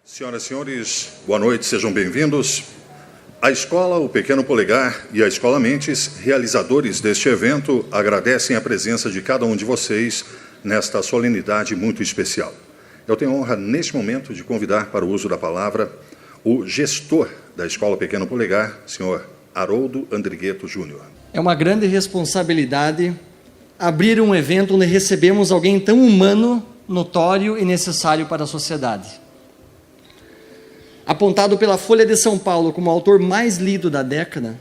Senhoras e senhores, boa noite, sejam bem-vindos. A Escola O Pequeno Polegar e a Escola Mentes, realizadores deste evento, agradecem a presença de cada um de vocês nesta solenidade muito especial. Eu tenho a honra, neste momento, de convidar para o uso da palavra o gestor da Escola Pequeno Polegar, senhor Haroldo Andrigueto Júnior. É uma grande responsabilidade abrir um evento onde recebemos alguém tão humano, notório e necessário para a sociedade. Apontado pela Folha de São Paulo como o autor mais lido da década,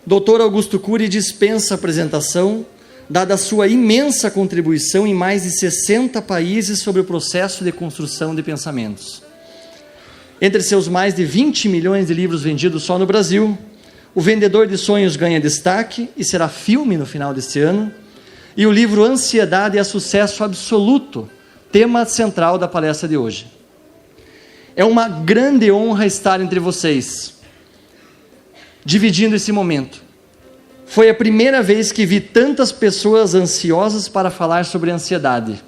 Dr. Augusto Cury dispensa apresentação, dada a sua imensa contribuição em mais de 60 países sobre o processo de construção de pensamentos. Entre seus mais de 20 milhões de livros vendidos só no Brasil, O Vendedor de Sonhos ganha destaque e será filme no final deste ano, e o livro Ansiedade é sucesso absoluto, tema central da palestra de hoje. É uma grande honra estar entre vocês, dividindo esse momento. Foi a primeira vez que vi tantas pessoas ansiosas para falar sobre ansiedade.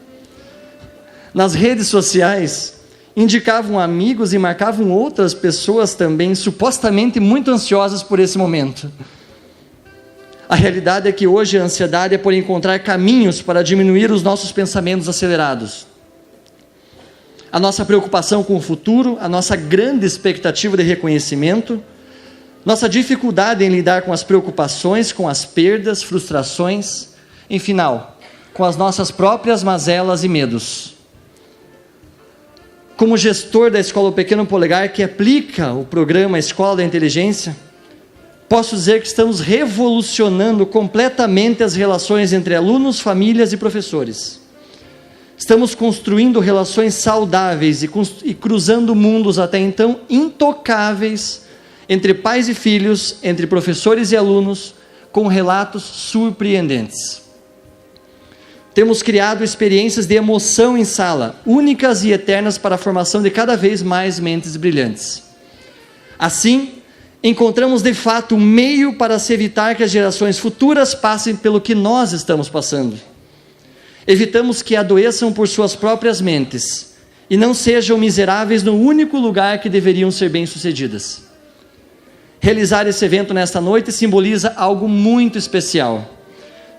Nas redes sociais, indicavam amigos e marcavam outras pessoas também, supostamente muito ansiosas por esse momento. A realidade é que hoje a ansiedade é por encontrar caminhos para diminuir os nossos pensamentos acelerados. A nossa preocupação com o futuro, a nossa grande expectativa de reconhecimento, nossa dificuldade em lidar com as preocupações, com as perdas, frustrações, em final, com as nossas próprias mazelas e medos. Como gestor da Escola Pequeno Polegar, que aplica o programa Escola da Inteligência, posso dizer que estamos revolucionando completamente as relações entre alunos, famílias e professores. Estamos construindo relações saudáveis e cruzando mundos até então intocáveis entre pais e filhos, entre professores e alunos, com relatos surpreendentes. Temos criado experiências de emoção em sala, únicas e eternas para a formação de cada vez mais mentes brilhantes. Assim, encontramos de fato um meio para se evitar que as gerações futuras passem pelo que nós estamos passando. Evitamos que adoeçam por suas próprias mentes e não sejam miseráveis no único lugar que deveriam ser bem-sucedidas. Realizar esse evento nesta noite simboliza algo muito especial.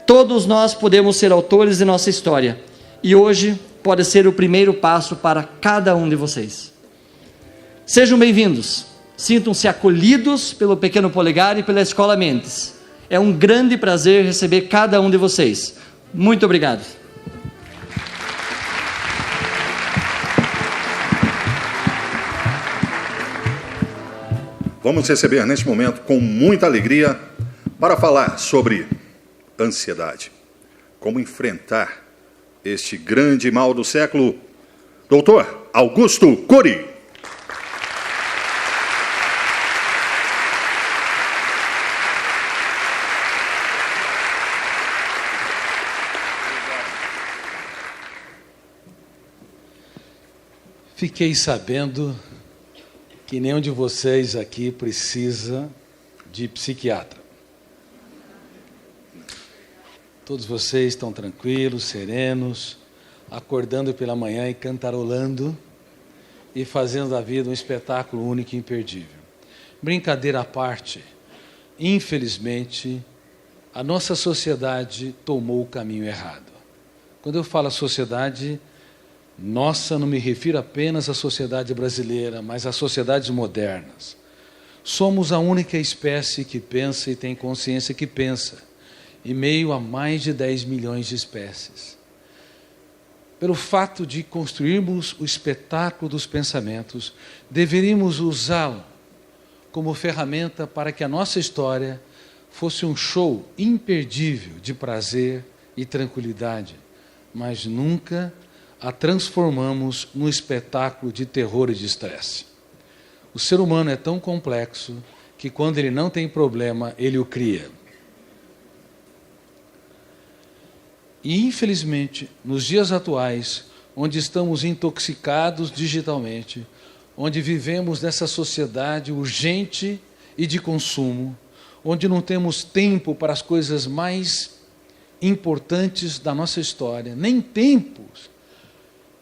Todos nós podemos ser autores de nossa história e hoje pode ser o primeiro passo para cada um de vocês. Sejam bem-vindos, sintam-se acolhidos pelo Pequeno Polegar e pela Escola Mentes. É um grande prazer receber cada um de vocês. Muito obrigado. Vamos receber neste momento com muita alegria para falar sobre ansiedade. Como enfrentar este grande mal do século, Dr. Augusto Cury. Fiquei sabendo que nenhum de vocês aqui precisa de psiquiatra. Todos vocês estão tranquilos, serenos, acordando pela manhã e cantarolando e fazendo da vida um espetáculo único e imperdível. Brincadeira à parte, infelizmente, a nossa sociedade tomou o caminho errado. Quando eu falo sociedade, nossa, não me refiro apenas à sociedade brasileira, mas às sociedades modernas. Somos a única espécie que pensa e tem consciência que pensa, em meio a mais de 10 milhões de espécies. Pelo fato de construirmos o espetáculo dos pensamentos, deveríamos usá-lo como ferramenta para que a nossa história fosse um show imperdível de prazer e tranquilidade, mas nunca a transformamos num espetáculo de terror e de estresse. O ser humano é tão complexo que quando ele não tem problema, ele o cria. E infelizmente, nos dias atuais, onde estamos intoxicados digitalmente, onde vivemos nessa sociedade urgente e de consumo, onde não temos tempo para as coisas mais importantes da nossa história, nem tempos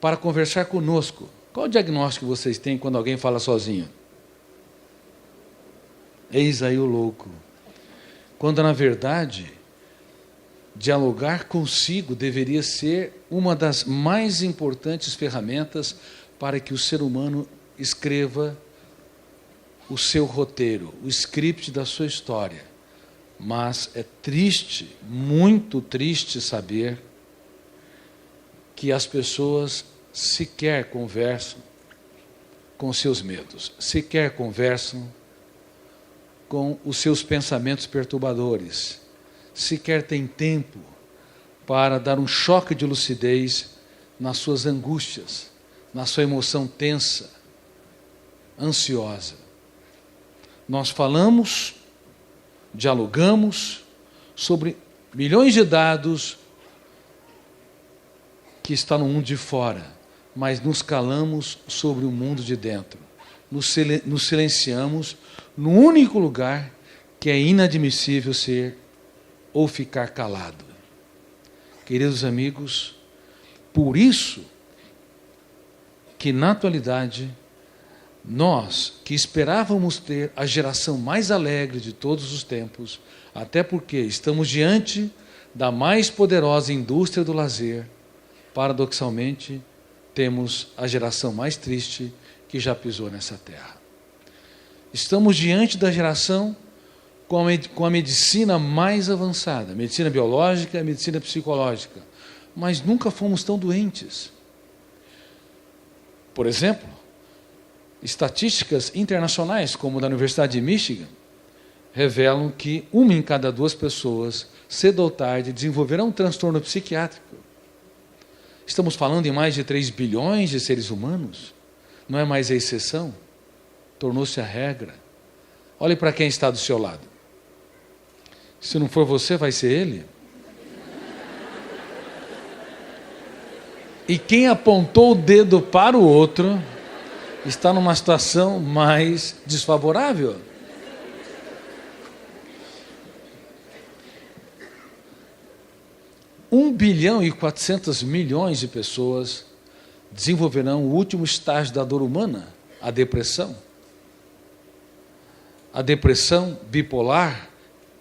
para conversar conosco, Qual o diagnóstico que vocês têm quando alguém fala sozinho? Eis aí o louco. Quando, na verdade, dialogar consigo deveria ser uma das mais importantes ferramentas para que o ser humano escreva o seu roteiro, o script da sua história. Mas é triste, muito triste saber que as pessoas sequer conversam com seus medos, sequer conversam com os seus pensamentos perturbadores, sequer têm tempo para dar um choque de lucidez nas suas angústias, na sua emoção tensa, ansiosa. Nós falamos, dialogamos sobre milhões de dados que está no mundo de fora, mas nos calamos sobre o mundo de dentro. Nos silenciamos no único lugar que é inadmissível ser ou ficar calado. Queridos amigos, por isso que na atualidade nós que esperávamos ter a geração mais alegre de todos os tempos, até porque estamos diante da mais poderosa indústria do lazer, paradoxalmente, temos a geração mais triste que já pisou nessa terra. Estamos diante da geração com a medicina mais avançada, a medicina biológica, a medicina psicológica, mas nunca fomos tão doentes. Por exemplo, estatísticas internacionais, como da Universidade de Michigan, revelam que 1 em cada 2 pessoas, cedo ou tarde, desenvolverá um transtorno psiquiátrico. Estamos falando em mais de 3 bilhões de seres humanos. Não é mais a exceção, tornou-se a regra. Olhe para quem está do seu lado. Se não for você, vai ser ele. E quem apontou o dedo para o outro está numa situação mais desfavorável. – 1 bilhão e 400 milhões de pessoas desenvolverão o último estágio da dor humana, a depressão. A depressão bipolar,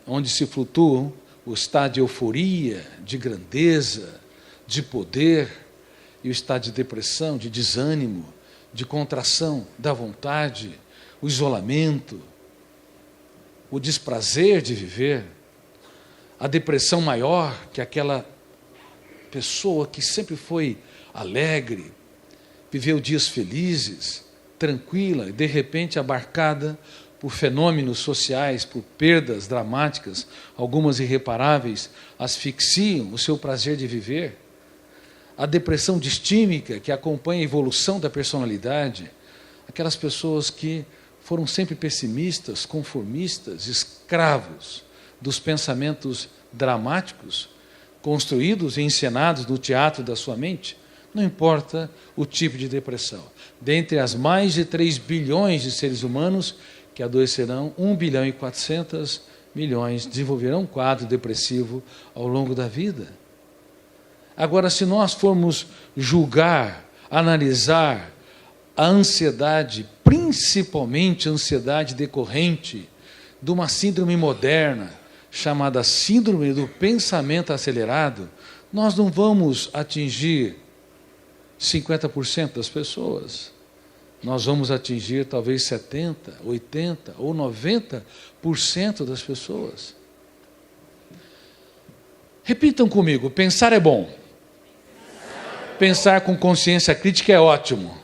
onde se flutuam o estado de euforia, de grandeza, de poder, e o estado de depressão, de desânimo, de contração da vontade, o isolamento, o desprazer de viver, a depressão maior, que aquela pessoa que sempre foi alegre, viveu dias felizes, tranquila, e de repente abarcada por fenômenos sociais, por perdas dramáticas, algumas irreparáveis, asfixiam o seu prazer de viver. A depressão distímica, que acompanha a evolução da personalidade, aquelas pessoas que foram sempre pessimistas, conformistas, escravos dos pensamentos dramáticos, construídos e encenados no teatro da sua mente, não importa o tipo de depressão. Dentre as mais de 3 bilhões de seres humanos que adoecerão, 1 bilhão e 400 milhões desenvolverão um quadro depressivo ao longo da vida. Agora, se nós formos julgar, analisar a ansiedade, principalmente a ansiedade decorrente de uma síndrome moderna, chamada síndrome do pensamento acelerado, nós não vamos atingir 50% das pessoas. Nós vamos atingir talvez 70%, 80% ou 90% das pessoas. Repitam comigo: pensar é bom. Pensar com consciência crítica é ótimo.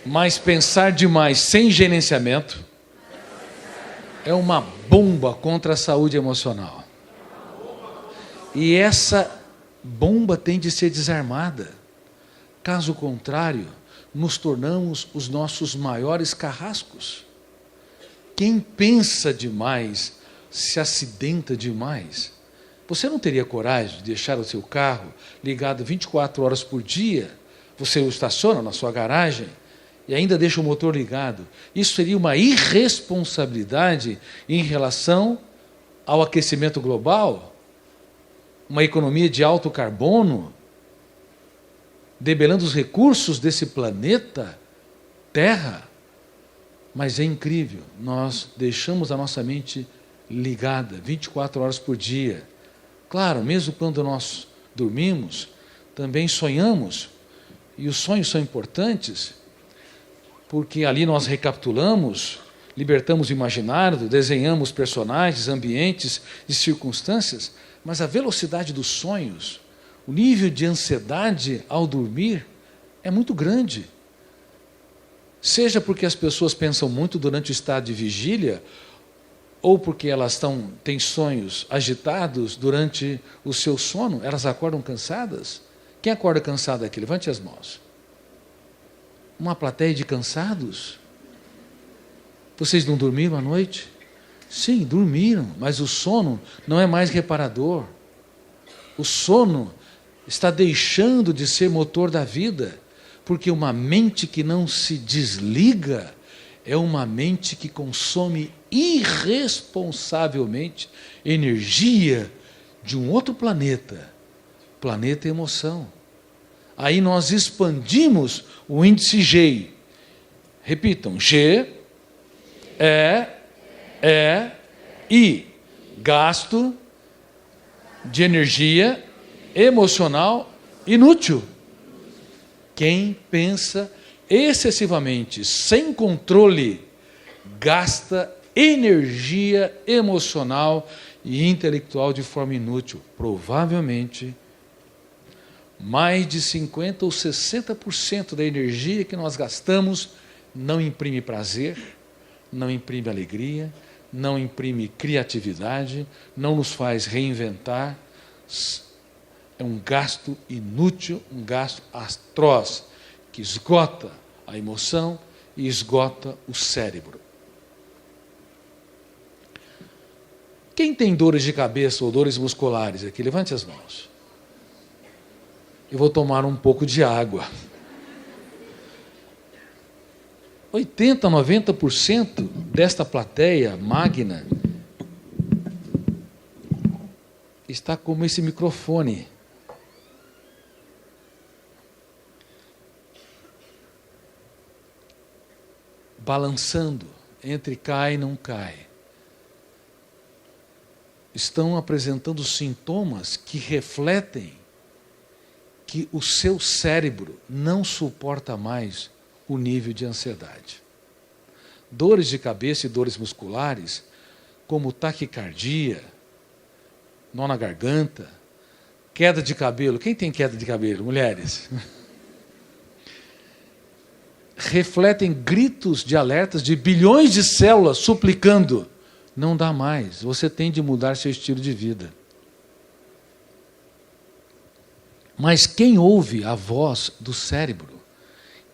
Mas pensar demais sem gerenciamento é uma bomba contra a saúde emocional. E essa bomba tem de ser desarmada. Caso contrário, nos tornamos os nossos maiores carrascos. Quem pensa demais se acidenta demais. Você não teria coragem de deixar o seu carro ligado 24 horas por dia? Você o estaciona na sua garagem e ainda deixa o motor ligado. Isso seria uma irresponsabilidade em relação ao aquecimento global, uma economia de alto carbono. debelando os recursos desse planeta Terra. Mas é incrível, nós deixamos a nossa mente ligada 24 horas por dia. Claro, mesmo quando nós dormimos, também sonhamos, e os sonhos são importantes, porque ali nós recapitulamos, libertamos o imaginário, desenhamos personagens, ambientes e circunstâncias, mas a velocidade dos sonhos, o nível de ansiedade ao dormir é muito grande. Seja porque as pessoas pensam muito durante o estado de vigília, ou porque elas têm sonhos agitados durante o seu sono, elas acordam cansadas. Quem acorda cansado aqui? Levante as mãos. Uma plateia de cansados? Vocês não dormiram à noite? Sim, dormiram, mas o sono não é mais reparador. O sono está deixando de ser motor da vida, porque uma mente que não se desliga é uma mente que consome irresponsavelmente energia de um outro planeta, planeta emoção. Aí nós expandimos o índice G. Repitam, G, I, gasto de energia emocional inútil. Quem pensa excessivamente, sem controle, gasta energia emocional e intelectual de forma inútil. Provavelmente, mais de 50% ou 60% da energia que nós gastamos não imprime prazer, não imprime alegria, não imprime criatividade, não nos faz reinventar. É um gasto inútil, um gasto atroz, que esgota a emoção e esgota o cérebro. Quem tem dores de cabeça ou dores musculares aqui? Levante as mãos. Eu vou tomar um pouco de água. 80%, 90% desta plateia magna está como esse microfone. Balançando, entre cai e não cai. Estão apresentando sintomas que refletem que o seu cérebro não suporta mais o nível de ansiedade. Dores de cabeça e dores musculares, como taquicardia, nó na garganta, queda de cabelo. Quem tem queda de cabelo? Mulheres. Refletem gritos de alertas de bilhões de células suplicando: não dá mais, você tem de mudar seu estilo de vida. Mas quem ouve a voz do cérebro,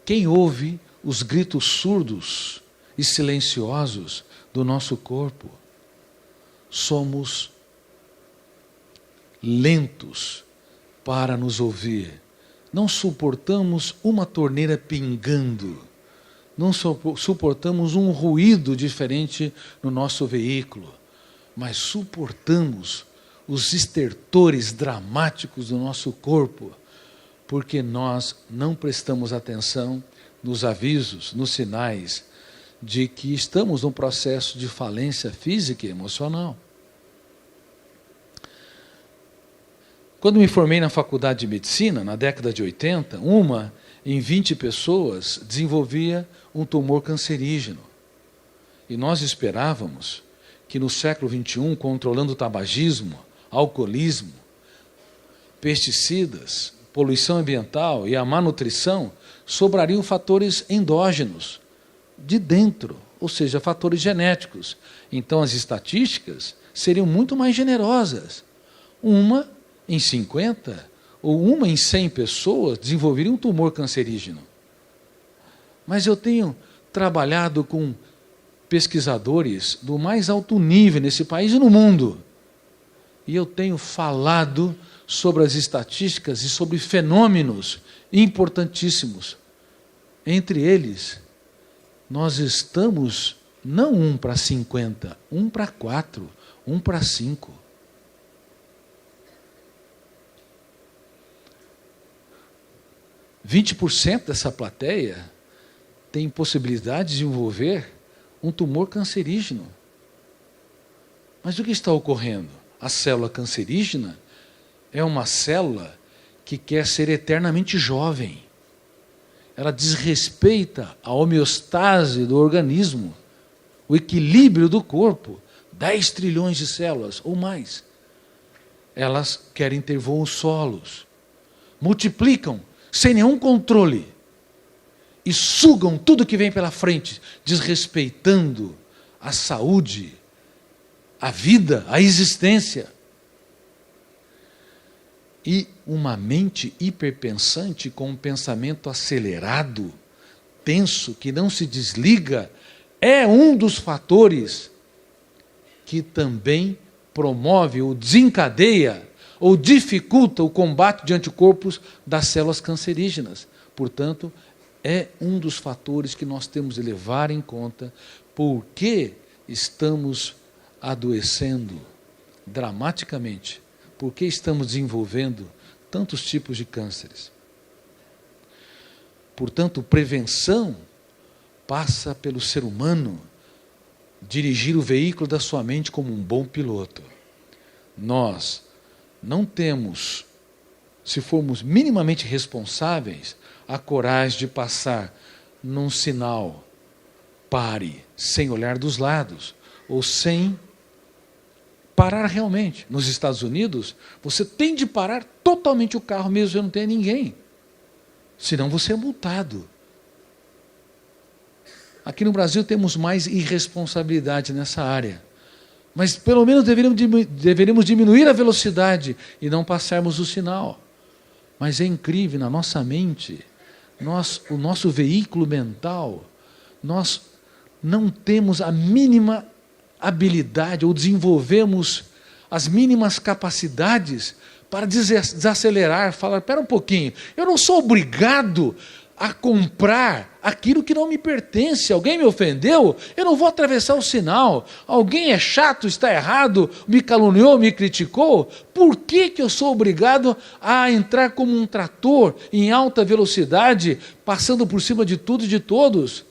quem ouve os gritos surdos e silenciosos do nosso corpo, somos lentos para nos ouvir. Não suportamos uma torneira pingando, não suportamos um ruído diferente no nosso veículo, mas suportamos os estertores dramáticos do nosso corpo, porque nós não prestamos atenção nos avisos, nos sinais de que estamos num processo de falência física e emocional. Quando me formei na faculdade de medicina, na década de 80, uma em 20 pessoas desenvolvia um tumor cancerígeno. E nós esperávamos que no século XXI, controlando o tabagismo, alcoolismo, pesticidas, poluição ambiental e a má nutrição, sobrariam fatores endógenos, de dentro, ou seja, fatores genéticos. Então as estatísticas seriam muito mais generosas. Uma em 50 ou uma em 100 pessoas desenvolveria um tumor cancerígeno. Mas eu tenho trabalhado com pesquisadores do mais alto nível nesse país e no mundo. E eu tenho falado sobre as estatísticas e sobre fenômenos importantíssimos. Entre eles, nós estamos não 1 para 50, 1 para 4, 1 para 5. 20% dessa plateia tem possibilidade de desenvolver um tumor cancerígeno. Mas o que está ocorrendo? A célula cancerígena é uma célula que quer ser eternamente jovem. Ela desrespeita a homeostase do organismo, o equilíbrio do corpo. 10 trilhões de células ou mais. Elas querem ter voos solos, multiplicam sem nenhum controle e sugam tudo que vem pela frente, desrespeitando a saúde, a vida, a existência. E uma mente hiperpensante com um pensamento acelerado, tenso, que não se desliga, é um dos fatores que também promove ou desencadeia ou dificulta o combate de anticorpos das células cancerígenas. Portanto, é um dos fatores que nós temos de levar em conta porque estamos adoecendo dramaticamente, porque estamos desenvolvendo tantos tipos de cânceres. Portanto, prevenção passa pelo ser humano dirigir o veículo da sua mente como um bom piloto. Nós não temos, se formos minimamente responsáveis, a coragem de passar num sinal pare, sem olhar dos lados, ou sem parar realmente. Nos Estados Unidos, você tem de parar totalmente o carro, mesmo que não tenha ninguém. Senão você é multado. Aqui no Brasil temos mais irresponsabilidade nessa área. Mas pelo menos deveríamos diminuir a velocidade e não passarmos o sinal. Mas é incrível, na nossa mente, o nosso veículo mental, nós não temos a mínima habilidade ou desenvolvemos as mínimas capacidades para desacelerar, falar, espera um pouquinho, eu não sou obrigado a comprar aquilo que não me pertence. Alguém me ofendeu, eu não vou atravessar o sinal. Alguém é chato, está errado, me caluniou, me criticou. Por que eu sou obrigado a entrar como um trator em alta velocidade, passando por cima de tudo e de todos?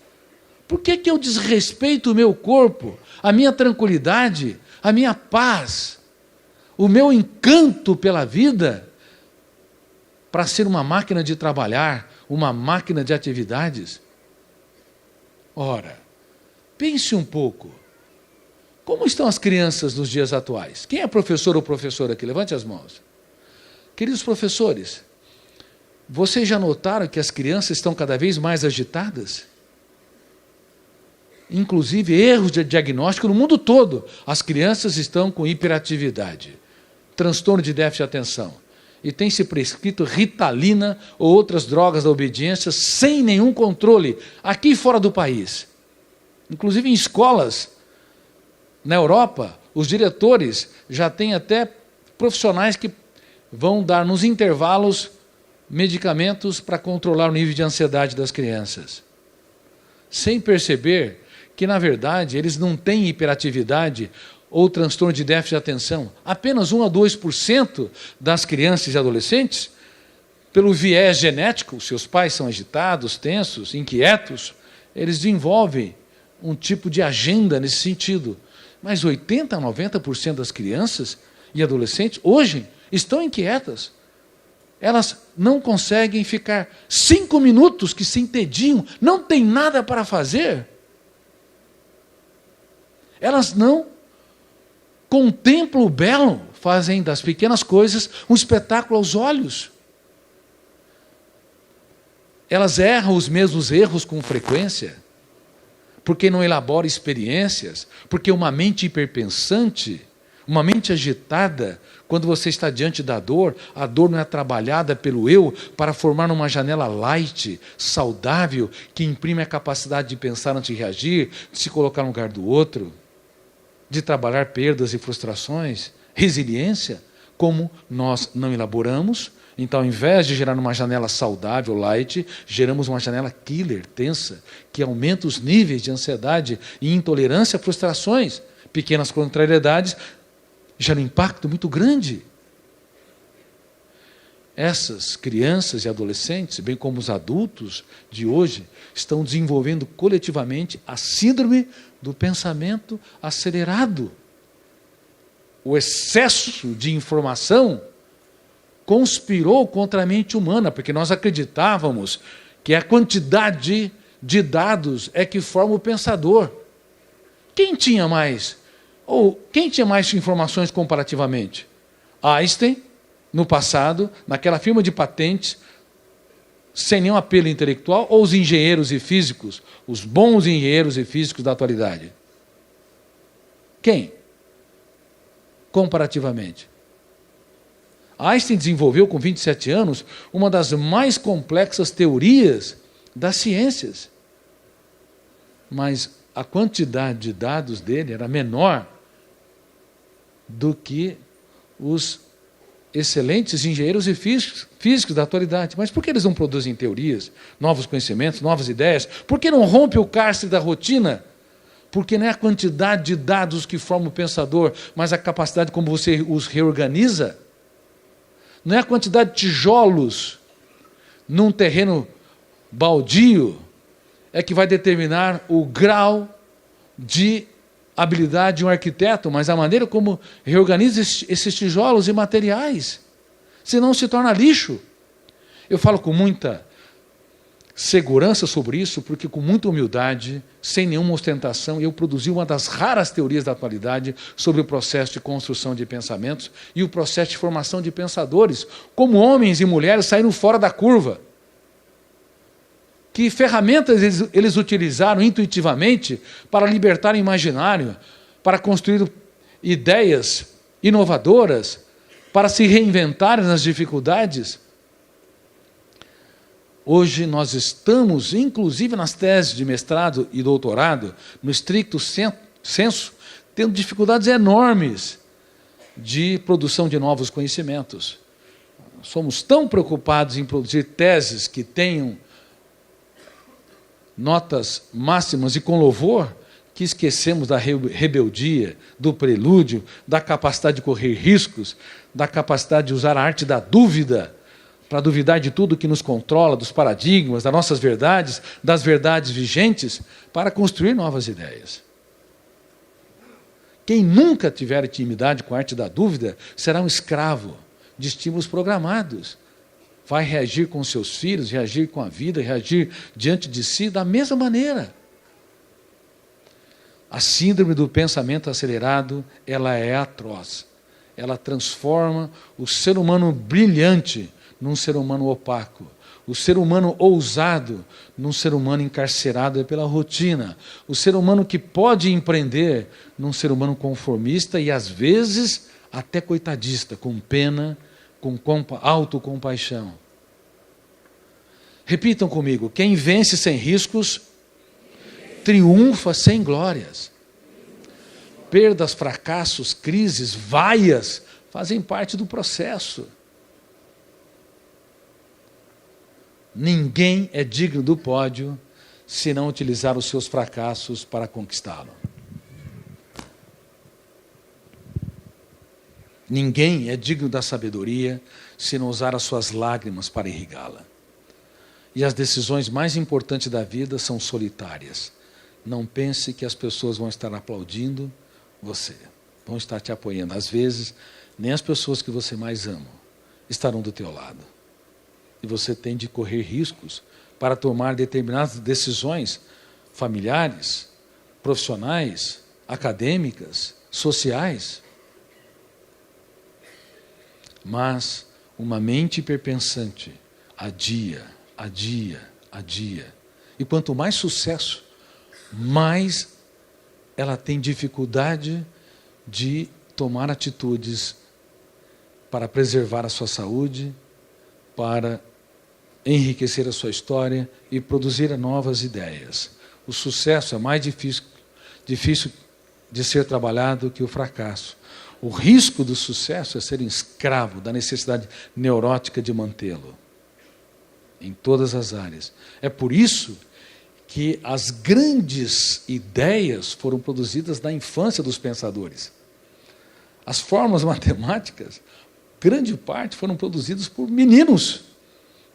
Por que eu desrespeito o meu corpo, a minha tranquilidade, a minha paz, o meu encanto pela vida, para ser uma máquina de trabalhar, uma máquina de atividades? Ora, pense um pouco. Como estão as crianças nos dias atuais? Quem é professor ou professora aqui? Levante as mãos. Queridos professores, vocês já notaram que as crianças estão cada vez mais agitadas? Inclusive erros de diagnóstico no mundo todo. As crianças estão com hiperatividade, transtorno de déficit de atenção. E tem se prescrito Ritalina ou outras drogas da obediência sem nenhum controle, aqui e fora do país. Inclusive em escolas, na Europa, os diretores já têm até profissionais que vão dar nos intervalos medicamentos para controlar o nível de ansiedade das crianças. Sem perceber que, na verdade, eles não têm hiperatividade ou transtorno de déficit de atenção. Apenas 1 a 2% das crianças e adolescentes, pelo viés genético, seus pais são agitados, tensos, inquietos, eles desenvolvem um tipo de agenda nesse sentido. Mas 80% a 90% das crianças e adolescentes hoje estão inquietas. Elas não conseguem ficar 5 minutos que se entediam, não tem nada para fazer. Elas não contemplam o belo, fazem das pequenas coisas um espetáculo aos olhos. Elas erram os mesmos erros com frequência, porque não elaboram experiências, porque uma mente hiperpensante, uma mente agitada, quando você está diante da dor, a dor não é trabalhada pelo eu para formar uma janela light, saudável, que imprime a capacidade de pensar antes de reagir, de se colocar no lugar do outro, de trabalhar perdas e frustrações, resiliência, como nós não elaboramos. Então, ao invés de gerar uma janela saudável, light, geramos uma janela killer, tensa, que aumenta os níveis de ansiedade e intolerância a frustrações. Pequenas contrariedades geram um impacto muito grande. essas crianças e adolescentes, bem como os adultos de hoje, estão desenvolvendo coletivamente a síndrome do pensamento acelerado. O excesso de informação conspirou contra a mente humana, porque nós acreditávamos que a quantidade de dados é que forma o pensador. Quem tinha mais informações comparativamente? Einstein, no passado, naquela firma de patentes, sem nenhum apelo intelectual, ou os engenheiros e físicos, os bons engenheiros e físicos da atualidade? Quem? Comparativamente. Einstein desenvolveu, com 27 anos, uma das mais complexas teorias das ciências. Mas a quantidade de dados dele era menor do que os excelentes engenheiros e físicos da atualidade. Mas por que eles não produzem teorias, novos conhecimentos, novas ideias? Por que não rompe o cárcere da rotina? Porque não é a quantidade de dados que forma o pensador, mas a capacidade como você os reorganiza. Não é a quantidade de tijolos num terreno baldio é que vai determinar o grau de habilidade de um arquiteto, mas a maneira como reorganiza esses tijolos e materiais. Senão se torna lixo. Eu falo com muita segurança sobre isso, porque com muita humildade, sem nenhuma ostentação, eu produzi uma das raras teorias da atualidade sobre o processo de construção de pensamentos e o processo de formação de pensadores, como homens e mulheres saíram fora da curva. Que ferramentas eles utilizaram intuitivamente para libertar o imaginário, para construir ideias inovadoras, para se reinventarem nas dificuldades. Hoje nós estamos, inclusive nas teses de mestrado e doutorado, no estricto senso, tendo dificuldades enormes de produção de novos conhecimentos. Somos tão preocupados em produzir teses que tenham notas máximas e com louvor, que esquecemos da rebeldia, do prelúdio, da capacidade de correr riscos, da capacidade de usar a arte da dúvida, para duvidar de tudo que nos controla, dos paradigmas, das nossas verdades, das verdades vigentes, para construir novas ideias. Quem nunca tiver intimidade com a arte da dúvida será um escravo de estímulos programados. Vai reagir com seus filhos, reagir com a vida, reagir diante de si da mesma maneira. A síndrome do pensamento acelerado, ela é atroz. Ela transforma o ser humano brilhante num ser humano opaco, o ser humano ousado num ser humano encarcerado pela rotina, o ser humano que pode empreender num ser humano conformista e, às vezes, até coitadista, com pena, com autocompaixão. Repitam comigo: quem vence sem riscos, triunfa sem glórias. Perdas, fracassos, crises, vaias, fazem parte do processo. Ninguém é digno do pódio se não utilizar os seus fracassos para conquistá-lo. Ninguém é digno da sabedoria se não usar as suas lágrimas para irrigá-la. E as decisões mais importantes da vida são solitárias. Não pense que as pessoas vão estar aplaudindo você, vão estar te apoiando. Às vezes, nem as pessoas que você mais ama estarão do teu lado. E você tem de correr riscos para tomar determinadas decisões familiares, profissionais, acadêmicas, sociais. Mas uma mente hiperpensante adia. E quanto mais sucesso, mais ela tem dificuldade de tomar atitudes para preservar a sua saúde, para enriquecer a sua história e produzir novas ideias. O sucesso é mais difícil de ser trabalhado que o fracasso. O risco do sucesso é ser escravo da necessidade neurótica de mantê-lo em todas as áreas. É por isso que as grandes ideias foram produzidas na infância dos pensadores. As fórmulas matemáticas grande parte foram produzidos por meninos,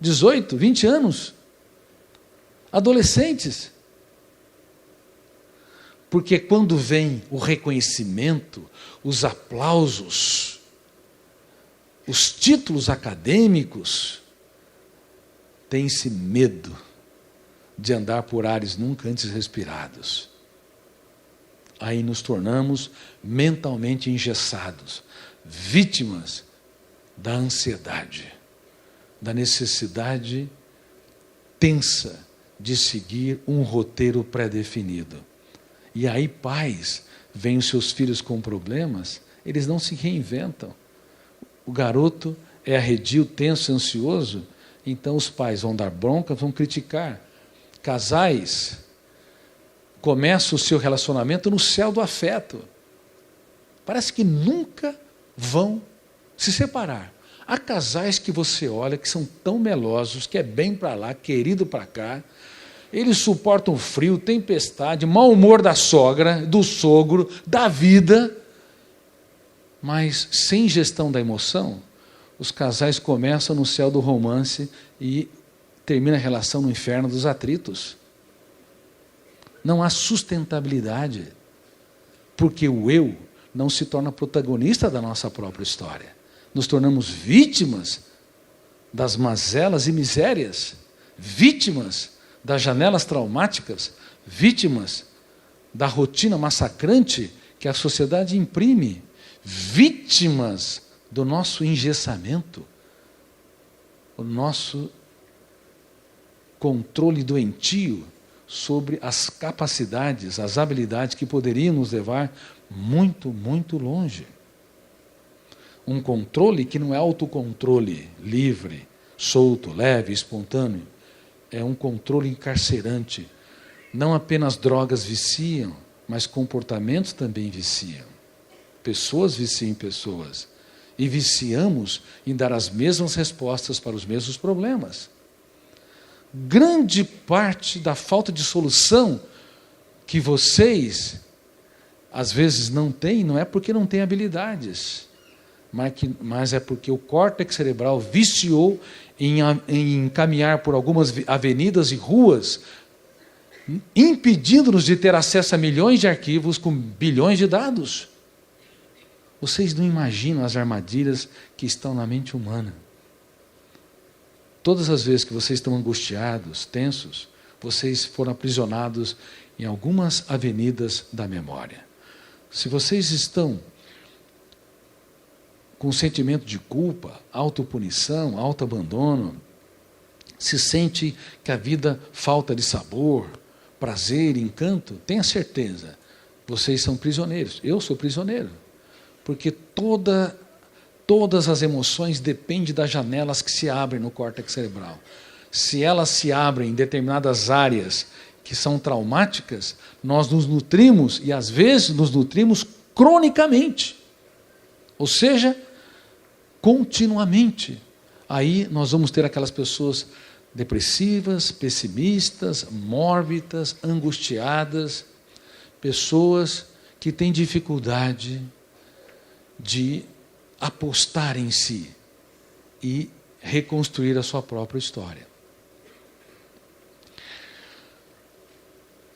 18, 20 anos, adolescentes. Porque quando vem o reconhecimento, os aplausos, os títulos acadêmicos, tem-se medo de andar por ares nunca antes respirados. Aí nos tornamos mentalmente engessados, vítimas da ansiedade, da necessidade tensa de seguir um roteiro pré-definido. E aí pais veem os seus filhos com problemas, eles não se reinventam. O garoto é arredio, tenso, ansioso, então os pais vão dar bronca, vão criticar. Casais começam o seu relacionamento no céu do afeto. Parece que nunca vão se separar. Há casais que você olha que são tão melosos, que é bem para lá, querido para cá. Eles suportam frio, tempestade, mau humor da sogra, do sogro, da vida. Mas sem gestão da emoção, os casais começam no céu do romance e termina a relação no inferno dos atritos. Não há sustentabilidade, porque o eu não se torna protagonista da nossa própria história. Nos tornamos vítimas das mazelas e misérias, vítimas das janelas traumáticas, vítimas da rotina massacrante que a sociedade imprime, vítimas do nosso engessamento, o nosso controle doentio sobre as capacidades, as habilidades que poderiam nos levar muito, muito longe. Um controle que não é autocontrole livre, solto, leve, espontâneo. É um controle encarcerante. Não apenas drogas viciam, mas comportamentos também viciam. Pessoas viciam pessoas. E viciamos em dar as mesmas respostas para os mesmos problemas. Grande parte da falta de solução que vocês, às vezes, não têm, não é porque não têm habilidades, mas é porque o córtex cerebral viciou em caminhar por algumas avenidas e ruas, impedindo-nos de ter acesso a milhões de arquivos com bilhões de dados. Vocês não imaginam as armadilhas que estão na mente humana. Todas as vezes que vocês estão angustiados, tensos, vocês foram aprisionados em algumas avenidas da memória. Se vocês estão com sentimento de culpa, autopunição, autoabandono, se sente que a vida falta de sabor, prazer, encanto, tenha certeza, vocês são prisioneiros. Eu sou prisioneiro, porque todas as emoções dependem das janelas que se abrem no córtex cerebral. Se elas se abrem em determinadas áreas que são traumáticas, nós nos nutrimos, e às vezes nos nutrimos cronicamente. Ou seja, continuamente. Aí nós vamos ter aquelas pessoas depressivas, pessimistas, mórbidas, angustiadas, pessoas que têm dificuldade de apostar em si e reconstruir a sua própria história.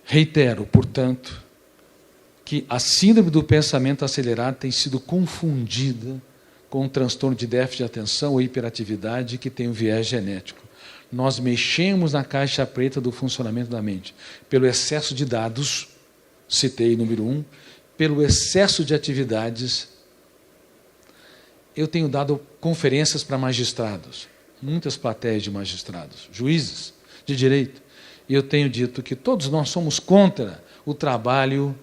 Reitero, portanto, que a síndrome do pensamento acelerado tem sido confundida com um transtorno de déficit de atenção ou hiperatividade que tem um viés genético. Nós mexemos na caixa preta do funcionamento da mente pelo excesso de dados, citei número 1, pelo excesso de atividades. Eu tenho dado conferências para magistrados, muitas plateias de magistrados, juízes de direito, e eu tenho dito que todos nós somos contra o trabalho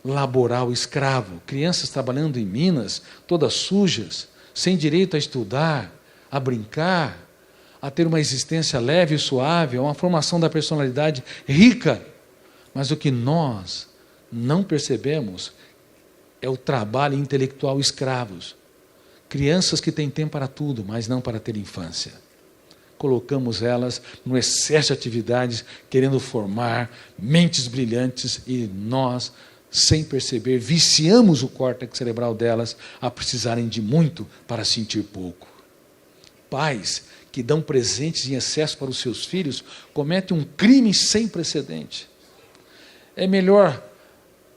laboral escravo. Crianças trabalhando em minas, todas sujas, sem direito a estudar, a brincar, a ter uma existência leve e suave, a uma formação da personalidade rica. Mas o que nós não percebemos é o trabalho intelectual escravos. Crianças que têm tempo para tudo, mas não para ter infância. Colocamos elas no excesso de atividades, querendo formar mentes brilhantes, e nós sem perceber, viciamos o córtex cerebral delas a precisarem de muito para sentir pouco. Pais que dão presentes em excesso para os seus filhos cometem um crime sem precedente. É melhor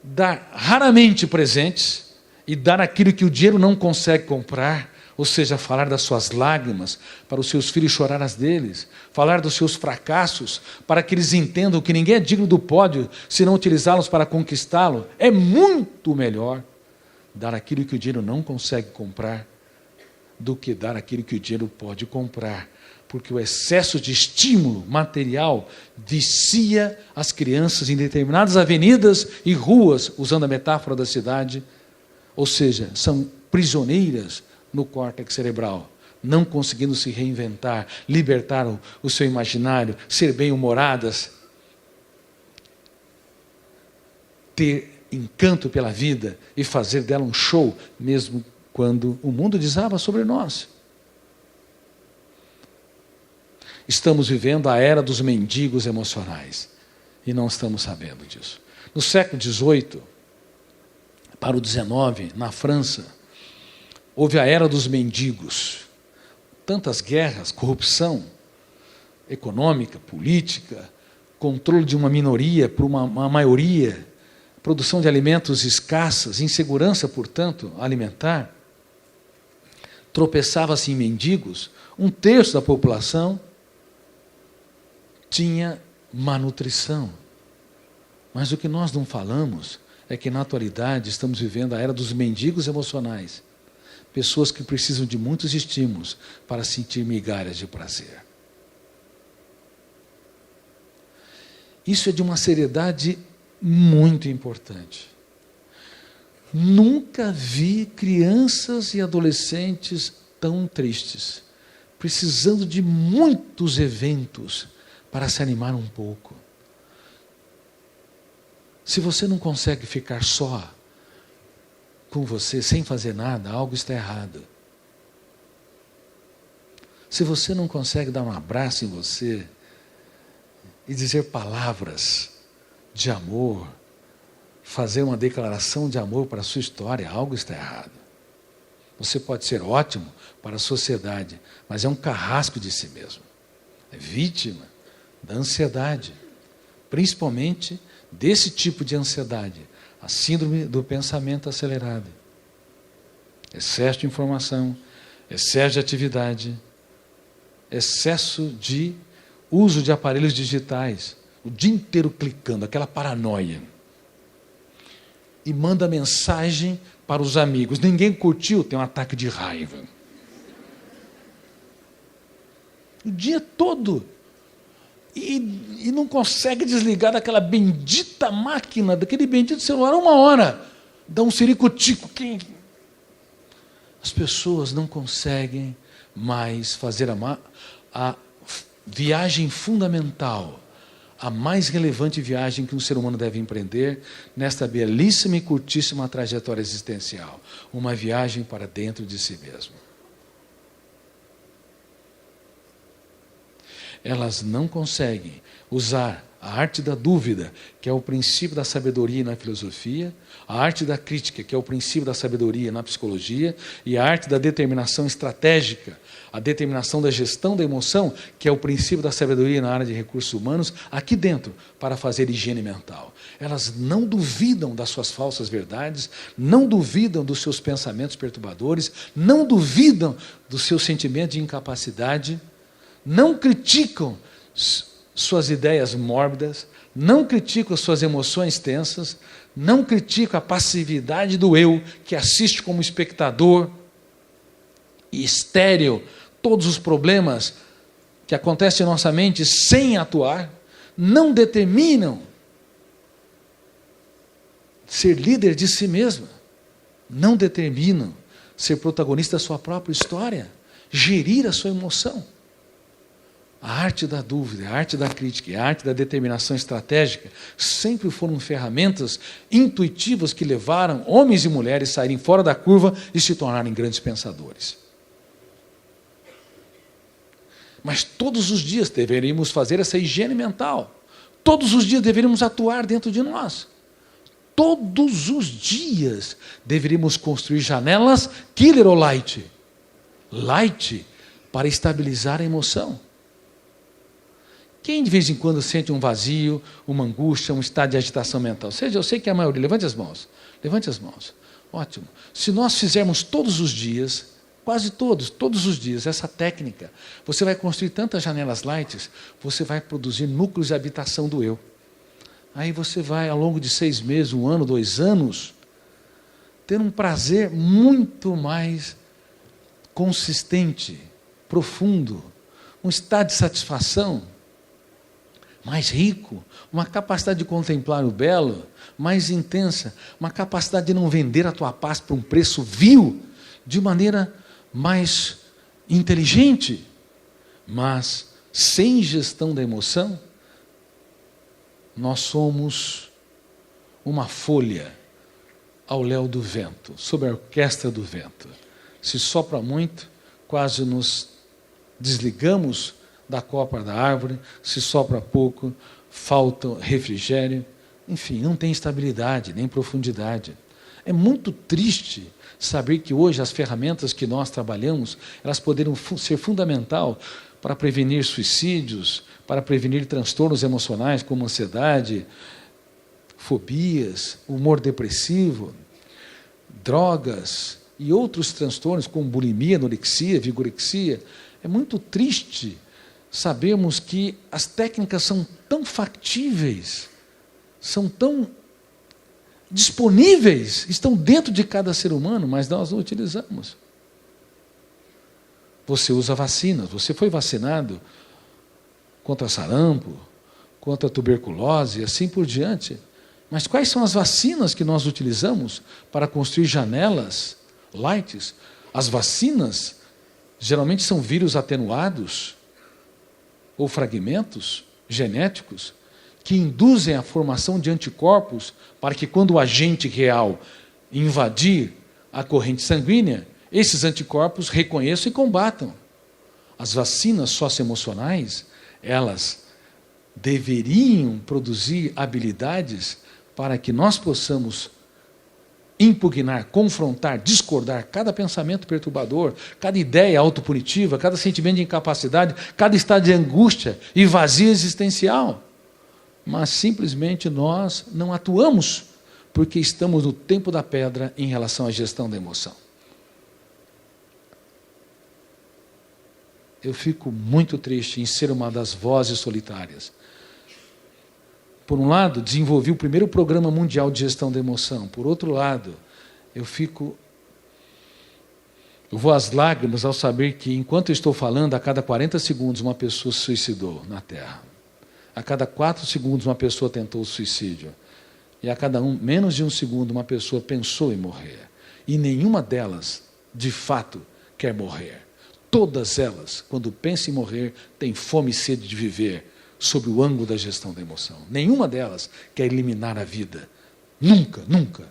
dar raramente presentes e dar aquilo que o dinheiro não consegue comprar, ou seja, falar das suas lágrimas para os seus filhos chorar as deles, falar dos seus fracassos para que eles entendam que ninguém é digno do pódio se não utilizá-los para conquistá-lo. É muito melhor dar aquilo que o dinheiro não consegue comprar do que dar aquilo que o dinheiro pode comprar, porque o excesso de estímulo material vicia as crianças em determinadas avenidas e ruas, usando a metáfora da cidade, ou seja, são prisioneiras no córtex cerebral, não conseguindo se reinventar, libertar o seu imaginário, ser bem-humoradas, ter encanto pela vida e fazer dela um show, mesmo quando o mundo desaba sobre nós. Estamos vivendo a era dos mendigos emocionais e não estamos sabendo disso. No século XVIII para o XIX, na França, houve a era dos mendigos. Tantas guerras, corrupção econômica, política, controle de uma minoria por uma maioria, produção de alimentos escassas, insegurança, portanto, alimentar. Tropeçava-se em mendigos, 1/3 da população tinha malnutrição. Mas o que nós não falamos é que, na atualidade, estamos vivendo a era dos mendigos emocionais. Pessoas que precisam de muitos estímulos para sentir migalhas de prazer. Isso é de uma seriedade muito importante. Nunca vi crianças e adolescentes tão tristes, precisando de muitos eventos para se animar um pouco. Se você não consegue ficar só com você, sem fazer nada, algo está errado. Se você não consegue dar um abraço em você e dizer palavras de amor, fazer uma declaração de amor para a sua história, algo está errado. Você pode ser ótimo para a sociedade, mas é um carrasco de si mesmo. É vítima da ansiedade, principalmente desse tipo de ansiedade, a síndrome do pensamento acelerado. Excesso de informação, excesso de atividade, excesso de uso de aparelhos digitais, o dia inteiro clicando, aquela paranoia. E manda mensagem para os amigos. Ninguém curtiu, tem um ataque de raiva. O dia todo. E não consegue desligar daquela bendita máquina, daquele bendito celular, 1 hora. Dá um ciricutico. As pessoas não conseguem mais fazer a viagem fundamental, a mais relevante viagem que um ser humano deve empreender nesta belíssima e curtíssima trajetória existencial. Uma viagem para dentro de si mesmo. Elas não conseguem usar a arte da dúvida, que é o princípio da sabedoria na filosofia, a arte da crítica, que é o princípio da sabedoria na psicologia, e a arte da determinação estratégica, a determinação da gestão da emoção, que é o princípio da sabedoria na área de recursos humanos, aqui dentro, para fazer higiene mental. Elas não duvidam das suas falsas verdades, não duvidam dos seus pensamentos perturbadores, não duvidam do seu sentimento de incapacidade, não criticam suas ideias mórbidas, não criticam suas emoções tensas, não criticam a passividade do eu, que assiste como espectador e estéril todos os problemas que acontecem em nossa mente sem atuar, não determinam ser líder de si mesma, não determinam ser protagonista da sua própria história, gerir a sua emoção. A arte da dúvida, a arte da crítica e a arte da determinação estratégica sempre foram ferramentas intuitivas que levaram homens e mulheres a saírem fora da curva e se tornarem grandes pensadores. Mas todos os dias deveríamos fazer essa higiene mental. Todos os dias deveríamos atuar dentro de nós. todos os dias deveríamos construir janelas killer ou light? Light, para estabilizar a emoção. Quem de vez em quando sente um vazio, uma angústia, um estado de agitação mental? Seja, eu sei que é a maioria. Levante as mãos. Levante as mãos. Ótimo. Se nós fizermos todos os dias, quase todos os dias, essa técnica, você vai construir tantas janelas lights, você vai produzir núcleos de habitação do eu. Aí você vai, ao longo de 6 meses, 1 ano, 2 anos, ter um prazer muito mais consistente, profundo, um estado de satisfação mais rico, uma capacidade de contemplar o belo mais intensa, uma capacidade de não vender a tua paz por um preço vil, de maneira mais inteligente, mas sem gestão da emoção, nós somos uma folha ao léu do vento, sob a orquestra do vento. Se sopra muito, quase nos desligamos da copa da árvore, se sopra pouco, falta refrigério, enfim, não tem estabilidade, nem profundidade. É muito triste saber que hoje as ferramentas que nós trabalhamos, elas poderiam ser fundamental para prevenir suicídios, para prevenir transtornos emocionais como ansiedade, fobias, humor depressivo, drogas e outros transtornos como bulimia, anorexia, vigorexia. É muito triste sabermos que as técnicas são tão factíveis, são tão disponíveis, estão dentro de cada ser humano, mas nós não utilizamos. Você usa vacinas, você foi vacinado contra sarampo, contra tuberculose e assim por diante. Mas quais são as vacinas que nós utilizamos para construir janelas lights? As vacinas geralmente são vírus atenuados ou fragmentos genéticos que induzem a formação de anticorpos para que quando o agente real invadir a corrente sanguínea, esses anticorpos reconheçam e combatam. As vacinas socioemocionais, elas deveriam produzir habilidades para que nós possamos impugnar, confrontar, discordar cada pensamento perturbador, cada ideia autopunitiva, cada sentimento de incapacidade, cada estado de angústia e vazio existencial. Mas simplesmente nós não atuamos porque estamos no tempo da pedra em relação à gestão da emoção. Eu fico muito triste em ser uma das vozes solitárias. Por um lado, desenvolvi o primeiro programa mundial de gestão da emoção. Por outro lado, eu vou às lágrimas ao saber que, enquanto eu estou falando, a cada 40 segundos uma pessoa se suicidou na Terra. A cada 4 segundos uma pessoa tentou o suicídio. E a cada menos de 1 segundo uma pessoa pensou em morrer. E nenhuma delas, de fato, quer morrer. Todas elas, quando pensam em morrer, têm fome e sede de viver, sob o ângulo da gestão da emoção. Nenhuma delas quer eliminar a vida. Nunca, nunca.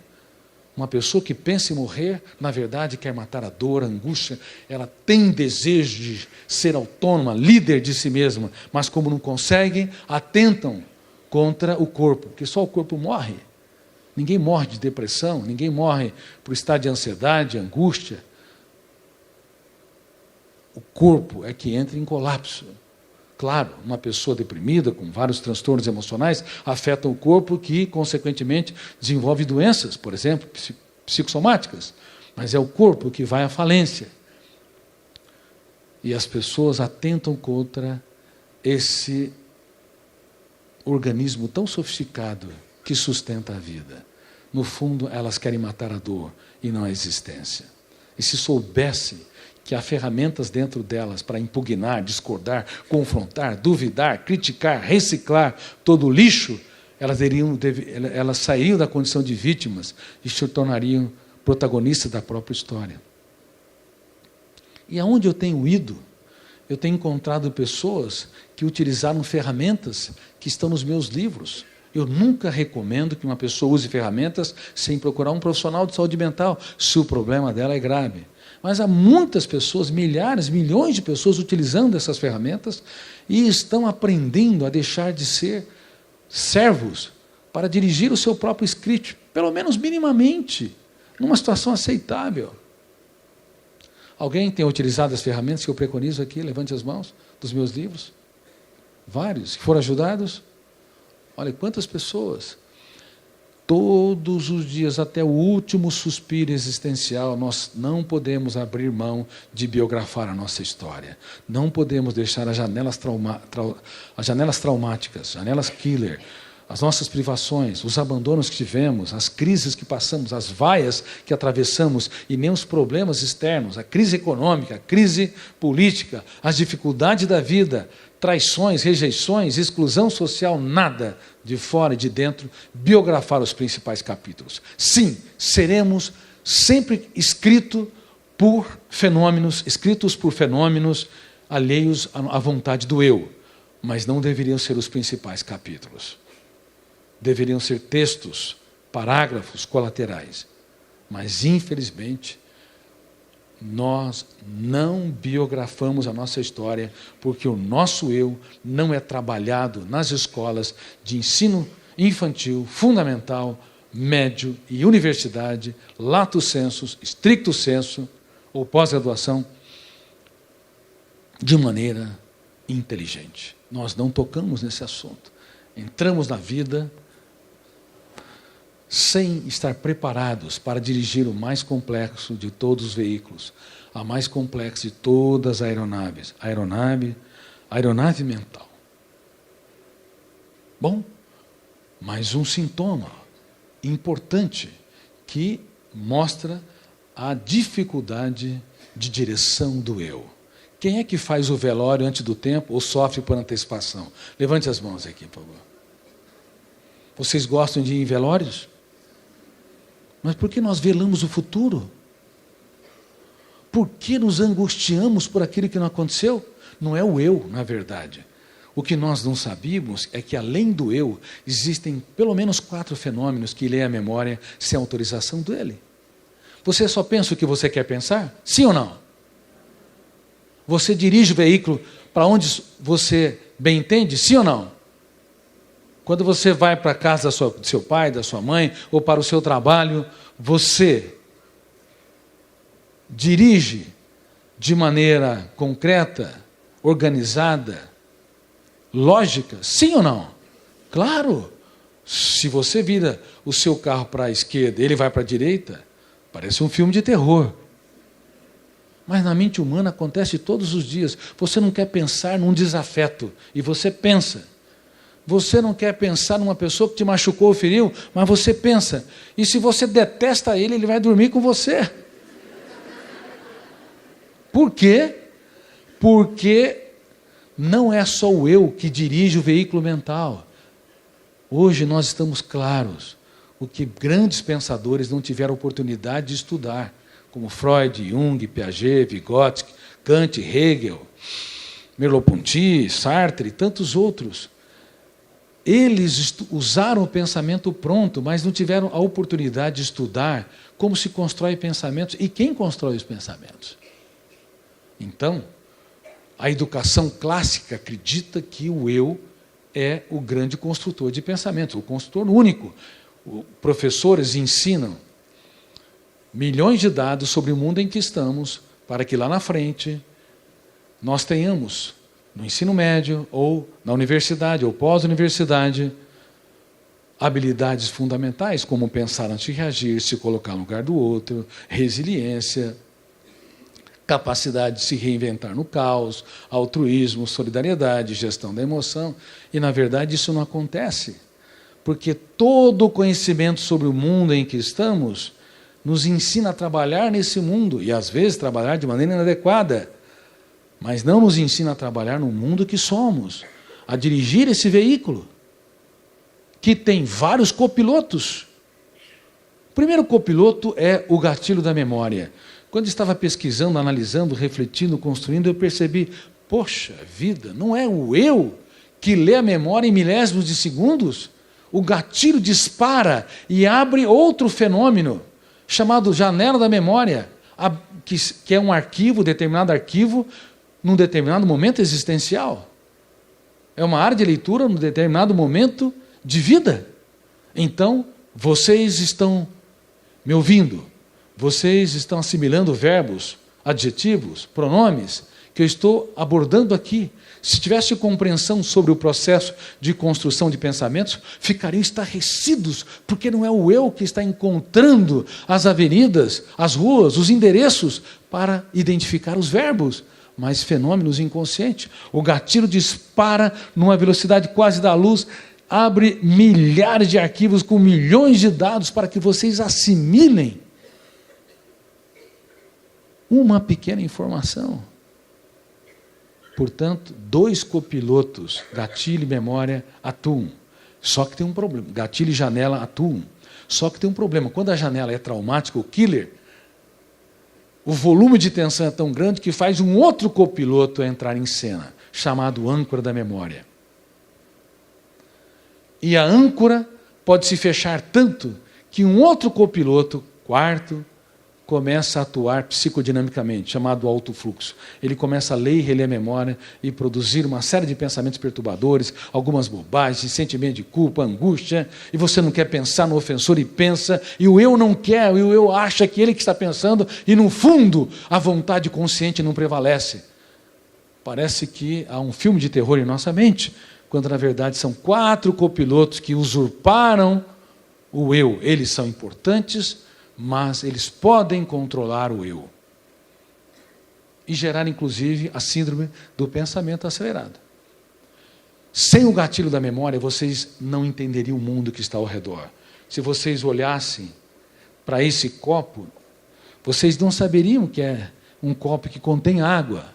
Uma pessoa que pensa em morrer, na verdade, quer matar a dor, a angústia. Ela tem desejo de ser autônoma, líder de si mesma, mas como não conseguem, atentam contra o corpo, porque só o corpo morre. Ninguém morre de depressão, ninguém morre por estado de ansiedade, angústia. O corpo é que entra em colapso. Claro, uma pessoa deprimida, com vários transtornos emocionais, afeta o corpo que, consequentemente, desenvolve doenças, por exemplo, psicossomáticas. Mas é o corpo que vai à falência. E as pessoas atentam contra esse organismo tão sofisticado que sustenta a vida. No fundo, elas querem matar a dor e não a existência. E se soubesse que há ferramentas dentro delas para impugnar, discordar, confrontar, duvidar, criticar, reciclar todo o lixo, elas sairiam da condição de vítimas e se tornariam protagonistas da própria história. E aonde eu tenho ido, eu tenho encontrado pessoas que utilizaram ferramentas que estão nos meus livros. Eu nunca recomendo que uma pessoa use ferramentas sem procurar um profissional de saúde mental, se o problema dela é grave. Mas há muitas pessoas, milhares, milhões de pessoas utilizando essas ferramentas e estão aprendendo a deixar de ser servos para dirigir o seu próprio script. pelo menos minimamente, numa situação aceitável. Alguém tem utilizado as ferramentas que eu preconizo aqui? Levante as mãos, dos meus livros. Vários que foram ajudados. Olha quantas pessoas. Todos os dias, até o último suspiro existencial, nós não podemos abrir mão de biografar a nossa história. Não podemos deixar as janelas traumáticas, janelas killer, as nossas privações, os abandonos que tivemos, as crises que passamos, as vaias que atravessamos, e nem os problemas externos, a crise econômica, a crise política, as dificuldades da vida, traições, rejeições, exclusão social, nada de fora e de dentro, biografar os principais capítulos. Sim, seremos sempre escritos por fenômenos alheios à vontade do eu, mas não deveriam ser os principais capítulos. Deveriam ser textos, parágrafos colaterais. Mas, infelizmente, nós não biografamos a nossa história porque o nosso eu não é trabalhado nas escolas de ensino infantil, fundamental, médio e universidade, lato sensu, stricto sensu ou pós-graduação, de maneira inteligente. Nós não tocamos nesse assunto. Entramos na vida sem estar preparados para dirigir o mais complexo de todos os veículos, a mais complexa de todas as aeronaves, aeronave mental. Bom, mais um sintoma importante que mostra a dificuldade de direção do eu. Quem é que faz o velório antes do tempo ou sofre por antecipação? Levante as mãos aqui, por favor. Vocês gostam de ir em velórios? Mas por que nós velamos o futuro? Por que nos angustiamos por aquilo que não aconteceu? Não é o eu, na verdade. O que nós não sabíamos é que, além do eu, existem pelo menos 4 fenômenos que lêem a memória sem autorização dele. Você só pensa o que você quer pensar? Sim ou não? Você dirige o veículo para onde você bem entende? Sim ou não? Quando você vai para a casa do seu pai, da sua mãe, ou para o seu trabalho, você dirige de maneira concreta, organizada, lógica? Sim ou não? Claro! Se você vira o seu carro para a esquerda e ele vai para a direita, parece um filme de terror. Mas na mente humana acontece todos os dias. Você não quer pensar num desafeto, e você pensa. Você não quer pensar numa pessoa que te machucou ou feriu, mas você pensa. E se você detesta ele, ele vai dormir com você. Por quê? Porque não é só o eu que dirige o veículo mental. Hoje nós estamos claros o que grandes pensadores não tiveram oportunidade de estudar, como Freud, Jung, Piaget, Vygotsky, Kant, Hegel, Merleau-Ponty, Sartre e tantos outros. Eles usaram o pensamento pronto, mas não tiveram a oportunidade de estudar como se constrói pensamentos e quem constrói os pensamentos. Então, a educação clássica acredita que o eu é o grande construtor de pensamentos, o construtor único. Professores ensinam milhões de dados sobre o mundo em que estamos, para que lá na frente nós tenhamos, no ensino médio, ou na universidade, ou pós-universidade, habilidades fundamentais, como pensar antes de reagir, se colocar no lugar do outro, resiliência, capacidade de se reinventar no caos, altruísmo, solidariedade, gestão da emoção. E, na verdade, isso não acontece, porque todo o conhecimento sobre o mundo em que estamos nos ensina a trabalhar nesse mundo, e às vezes trabalhar de maneira inadequada, mas não nos ensina a trabalhar no mundo que somos, a dirigir esse veículo, que tem vários copilotos. O primeiro copiloto é o gatilho da memória. Quando estava pesquisando, analisando, refletindo, construindo, eu percebi, poxa vida, não é o eu que lê a memória em milésimos de segundos? O gatilho dispara e abre outro fenômeno, chamado janela da memória, que é um arquivo, determinado arquivo, num determinado momento existencial. É uma área de leitura num determinado momento de vida. Então, Vocês estão me ouvindo? Vocês estão assimilando verbos, adjetivos, pronomes que eu estou abordando aqui? Se tivesse compreensão sobre o processo de construção de pensamentos, ficariam estarrecidos, porque não é o eu que está encontrando as avenidas, as ruas, os endereços para identificar os verbos, mas fenômenos inconscientes. O gatilho dispara numa velocidade quase da luz, abre milhares de arquivos com milhões de dados para que vocês assimilem uma pequena informação. Portanto, 2 copilotos, gatilho e memória, atuam. Só que tem um problema. Gatilho e janela atuam. Só que tem um problema. Quando a janela é traumática, o killer, o volume de tensão é tão grande que faz um outro copiloto entrar em cena, chamado âncora da memória. E a âncora pode se fechar tanto que um outro copiloto, quarto, começa a atuar psicodinamicamente, chamado alto fluxo. Ele começa a ler e reler a memória e produzir uma série de pensamentos perturbadores, algumas bobagens, sentimento de culpa, angústia, e você não quer pensar no ofensor e pensa, e o eu não quer, e o eu acha que ele que está pensando, e no fundo a vontade consciente não prevalece. Parece que há um filme de terror em nossa mente, quando na verdade são 4 copilotos que usurparam o eu. Eles são importantes, mas eles podem controlar o eu e gerar, inclusive, a síndrome do pensamento acelerado. Sem o gatilho da memória, vocês não entenderiam o mundo que está ao redor. Se vocês olhassem para esse copo, vocês não saberiam que é um copo que contém água,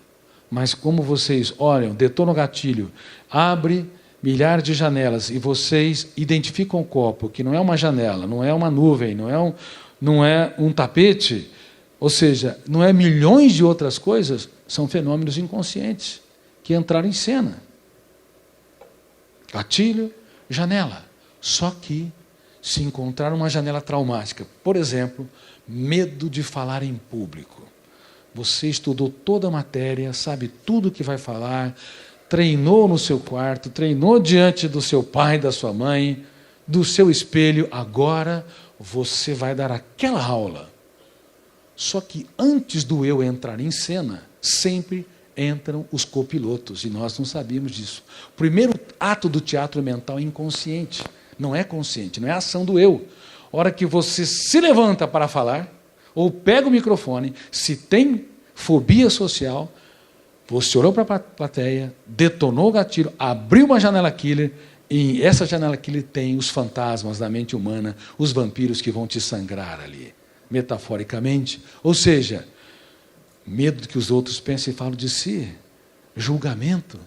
mas como vocês olham, detonam o gatilho, abre milhares de janelas e vocês identificam o copo, que não é uma janela, não é uma nuvem, não é um tapete, ou seja, não é milhões de outras coisas, são fenômenos inconscientes que entraram em cena. Gatilho, janela. Só que se encontrar uma janela traumática, por exemplo, medo de falar em público. Você estudou toda a matéria, sabe tudo o que vai falar, treinou no seu quarto, treinou diante do seu pai, da sua mãe, do seu espelho, agora você vai dar aquela aula. Só que antes do eu entrar em cena, sempre entram os copilotos, e nós não sabíamos disso. O primeiro ato do teatro mental é inconsciente, não é consciente, não é a ação do eu. A hora que você se levanta para falar, ou pega o microfone, se tem fobia social, você olhou para a plateia, detonou o gatilho, abriu uma janela killer, e essa janela killer tem os fantasmas da mente humana, os vampiros que vão te sangrar ali, metaforicamente. Ou seja, medo de que os outros pensem e falem de si, julgamento,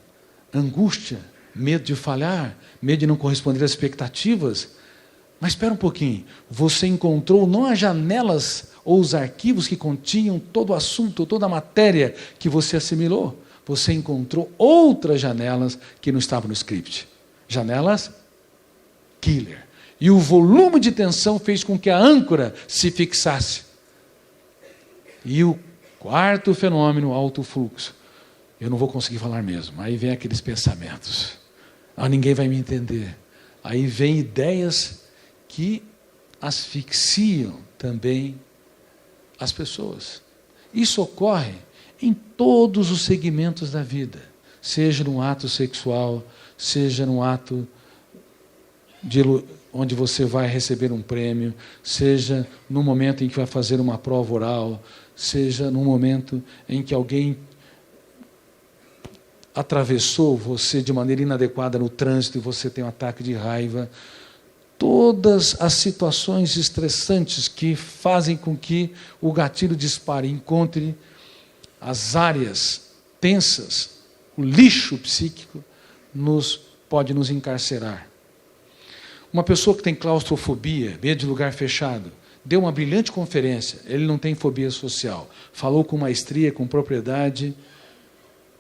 angústia, medo de falhar, medo de não corresponder às expectativas. Mas espera um pouquinho, você encontrou não as janelas ou os arquivos que continham todo o assunto, toda a matéria que você assimilou, você encontrou outras janelas que não estavam no script. Janelas killer. E o volume de tensão fez com que a âncora se fixasse. E o quarto fenômeno, alto fluxo. Eu não vou conseguir falar mesmo. Aí vem aqueles pensamentos. Ah, ninguém vai me entender. Aí vem ideias que asfixiam também as pessoas. Isso ocorre em todos os segmentos da vida. Seja num ato sexual, seja num ato onde você vai receber um prêmio, seja no momento em que vai fazer uma prova oral, seja no momento em que alguém atravessou você de maneira inadequada no trânsito e você tem um ataque de raiva. Todas as situações estressantes que fazem com que o gatilho dispare, encontre as áreas tensas, o lixo psíquico pode nos encarcerar. Uma pessoa que tem claustrofobia, medo de lugar fechado, deu uma brilhante conferência, ele não tem fobia social, falou com maestria, com propriedade,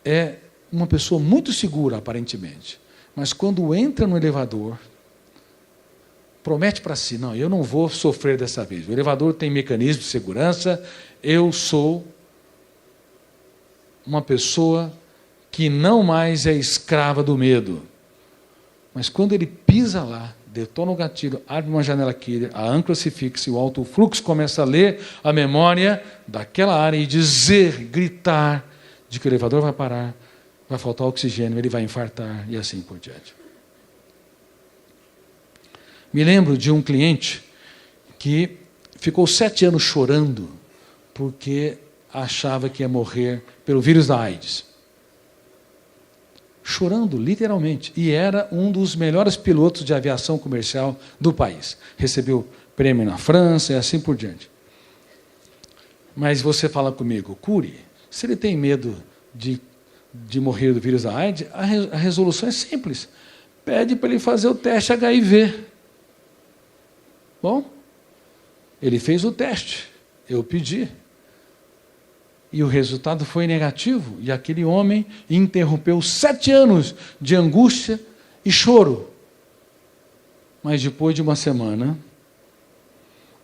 é uma pessoa muito segura, aparentemente, mas quando entra no elevador, promete para si, não, eu não vou sofrer dessa vez, o elevador tem mecanismo de segurança, eu sou uma pessoa que não mais é escrava do medo. Mas quando ele pisa lá, detona o gatilho, abre uma janela killer, a âncora se fixa e o alto fluxo começa a ler a memória daquela área e dizer, gritar, de que o elevador vai parar, vai faltar oxigênio, ele vai infartar e assim por diante. Me lembro de um cliente que ficou 7 anos chorando porque achava que ia morrer pelo vírus da AIDS. Chorando, literalmente. E era um dos melhores pilotos de aviação comercial do país. Recebeu prêmio na França e assim por diante. Mas você fala comigo, Cury, se ele tem medo de morrer do vírus da AIDS, a resolução é simples. Pede para ele fazer o teste HIV. Bom, ele fez o teste, eu pedi. E o resultado foi negativo. E aquele homem interrompeu 7 anos de angústia e choro. Mas depois de uma semana,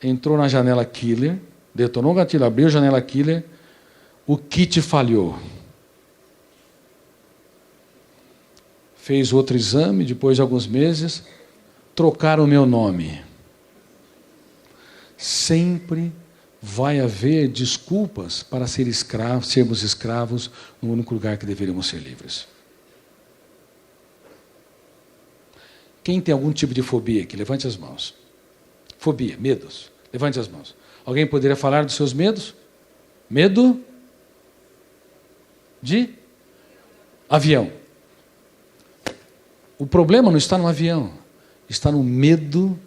entrou na janela killer, detonou o gatilho, abriu a janela killer, o kit falhou. Fez outro exame, depois de alguns meses, trocaram o meu nome. Sempre vai haver desculpas para sermos escravos no único lugar que deveríamos ser livres. Quem tem algum tipo de fobia aqui? Levante as mãos. Fobia, medos. Levante as mãos. Alguém poderia falar dos seus medos? Medo de avião. O problema não está no avião, está no medo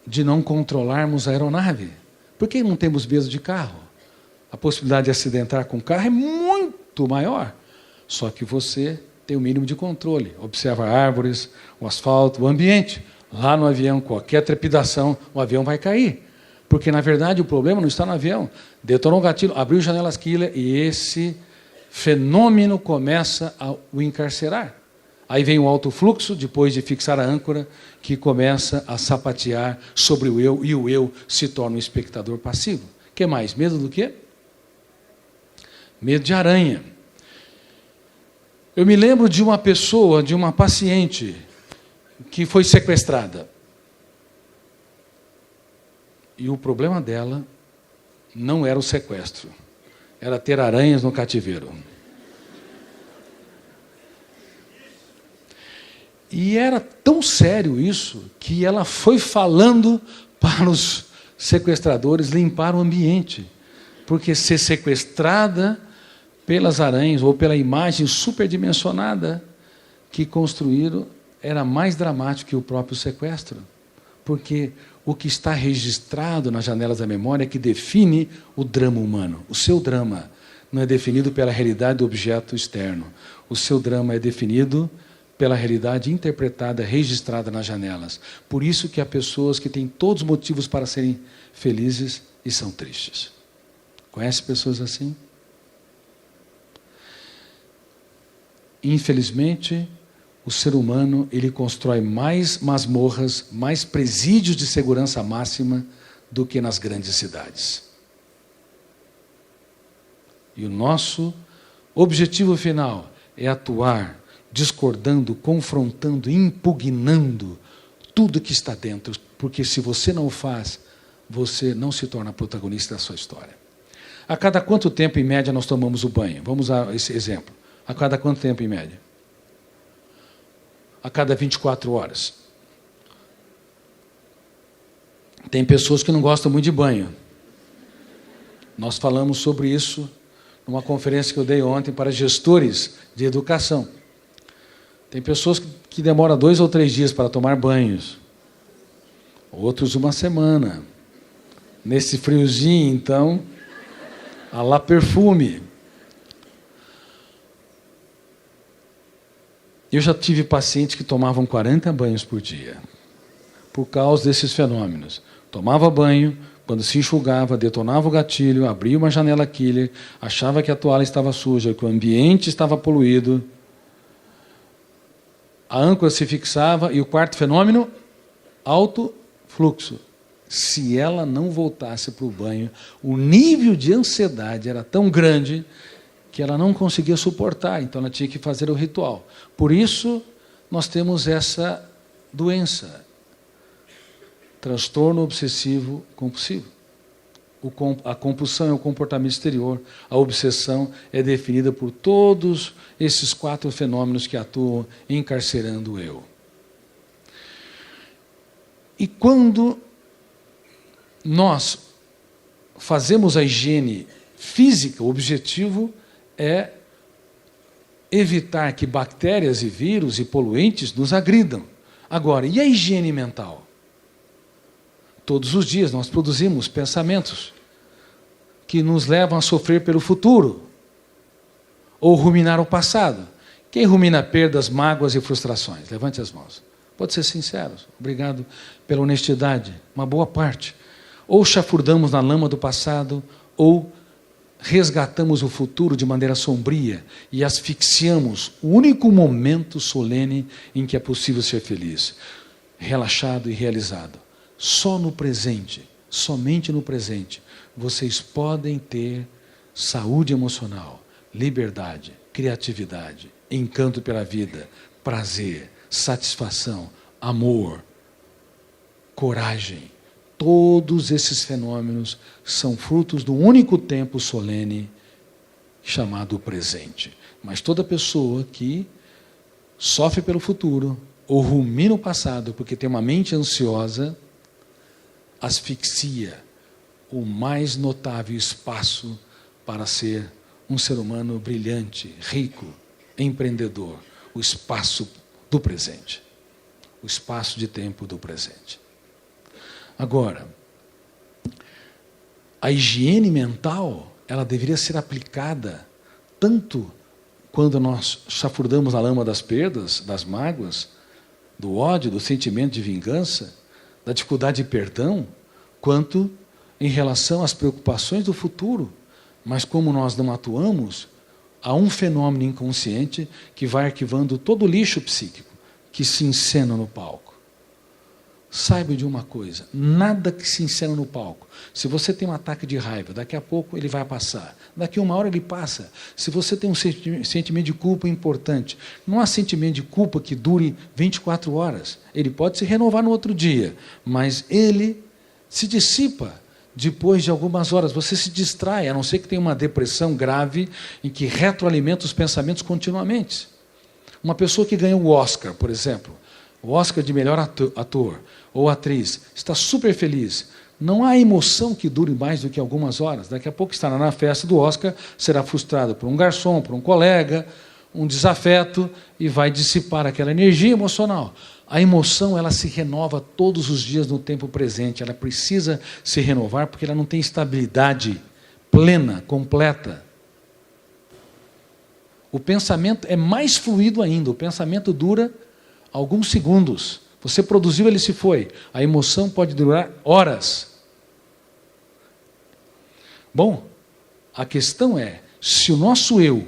de não controlarmos a aeronave. Por que não temos medo de carro? A possibilidade de acidentar com carro é muito maior. Só que você tem o mínimo de controle. Observa árvores, o asfalto, o ambiente. Lá no avião, qualquer trepidação, o avião vai cair. Porque, na verdade, o problema não está no avião. Detonou o gatilho, abriu janelas killer e esse fenômeno começa a o encarcerar. Aí vem o alto fluxo, depois de fixar a âncora, que começa a sapatear sobre o eu, e o eu se torna um espectador passivo. O que mais? Medo do quê? Medo de aranha. Eu me lembro de uma pessoa, de uma paciente, que foi sequestrada. E o problema dela não era o sequestro, era ter aranhas no cativeiro. E era tão sério isso, que ela foi falando para os sequestradores limpar o ambiente. Porque ser sequestrada pelas aranhas, ou pela imagem superdimensionada que construíram, era mais dramático que o próprio sequestro. Porque o que está registrado nas janelas da memória é que define o drama humano. O seu drama não é definido pela realidade do objeto externo. O seu drama é definido pela realidade interpretada, registrada nas janelas. Por isso que há pessoas que têm todos os motivos para serem felizes e são tristes. Conhece pessoas assim? Infelizmente, o ser humano ele constrói mais masmorras, mais presídios de segurança máxima do que nas grandes cidades. E o nosso objetivo final é atuar discordando, confrontando, impugnando tudo que está dentro, porque se você não o faz, você não se torna protagonista da sua história. A cada quanto tempo, em média, nós tomamos o banho? Vamos usar esse exemplo. A cada quanto tempo, em média? A cada 24 horas. Tem pessoas que não gostam muito de banho. Nós falamos sobre isso numa conferência que eu dei ontem para gestores de educação. Tem pessoas que demoram 2 ou 3 dias para tomar banhos. Outros 1 semana. Nesse friozinho, então, a lá perfume. Eu já tive pacientes que tomavam 40 banhos por dia, por causa desses fenômenos. Tomava banho, quando se enxugava, detonava o gatilho, abria uma janela killer, achava que a toalha estava suja, que o ambiente estava poluído. A âncora se fixava e o quarto fenômeno, alto fluxo. Se ela não voltasse para o banho, o nível de ansiedade era tão grande que ela não conseguia suportar, então ela tinha que fazer o ritual. Por isso, nós temos essa doença, transtorno obsessivo compulsivo. A compulsão é o comportamento exterior, a obsessão é definida por todos esses 4 fenômenos que atuam encarcerando o eu. E quando nós fazemos a higiene física, o objetivo é evitar que bactérias e vírus e poluentes nos agridam. Agora, e a higiene mental? Todos os dias nós produzimos pensamentos que nos levam a sofrer pelo futuro ou ruminar o passado. Quem rumina perdas, mágoas e frustrações? Levante as mãos. Pode ser sincero. Obrigado pela honestidade. Uma boa parte. Ou chafurdamos na lama do passado, ou resgatamos o futuro de maneira sombria e asfixiamos o único momento solene em que é possível ser feliz, relaxado e realizado. Só no presente, somente no presente, vocês podem ter saúde emocional, liberdade, criatividade, encanto pela vida, prazer, satisfação, amor, coragem. Todos esses fenômenos são frutos do único tempo solene chamado presente. Mas toda pessoa que sofre pelo futuro ou rumina o passado porque tem uma mente ansiosa, asfixia o mais notável espaço para ser um ser humano brilhante, rico, empreendedor, o espaço do presente, o espaço de tempo do presente. Agora, a higiene mental, ela deveria ser aplicada tanto quando nós chafurdamos a lama das perdas, das mágoas, do ódio, do sentimento de vingança, da dificuldade de perdão, quanto em relação às preocupações do futuro. Mas como nós não atuamos, há um fenômeno inconsciente que vai arquivando todo o lixo psíquico que se encena no palco. Saiba de uma coisa, nada que se encena no palco. Se você tem um ataque de raiva, daqui a pouco ele vai passar. Daqui a 1 hora ele passa. Se você tem um sentimento de culpa importante, não há sentimento de culpa que dure 24 horas. Ele pode se renovar no outro dia, mas ele se dissipa depois de algumas horas. Você se distrai, a não ser que tenha uma depressão grave em que retroalimenta os pensamentos continuamente. Uma pessoa que ganha o Oscar, por exemplo, o Oscar de melhor ator ou atriz, está super feliz. Não há emoção que dure mais do que algumas horas. Daqui a pouco estará na festa do Oscar, será frustrado por um garçom, por um colega, um desafeto, e vai dissipar aquela energia emocional. A emoção, ela se renova todos os dias no tempo presente. Ela precisa se renovar porque ela não tem estabilidade plena, completa. O pensamento é mais fluido ainda. O pensamento dura alguns segundos. Você produziu, ele se foi. A emoção pode durar horas. Bom, a questão é, se o nosso eu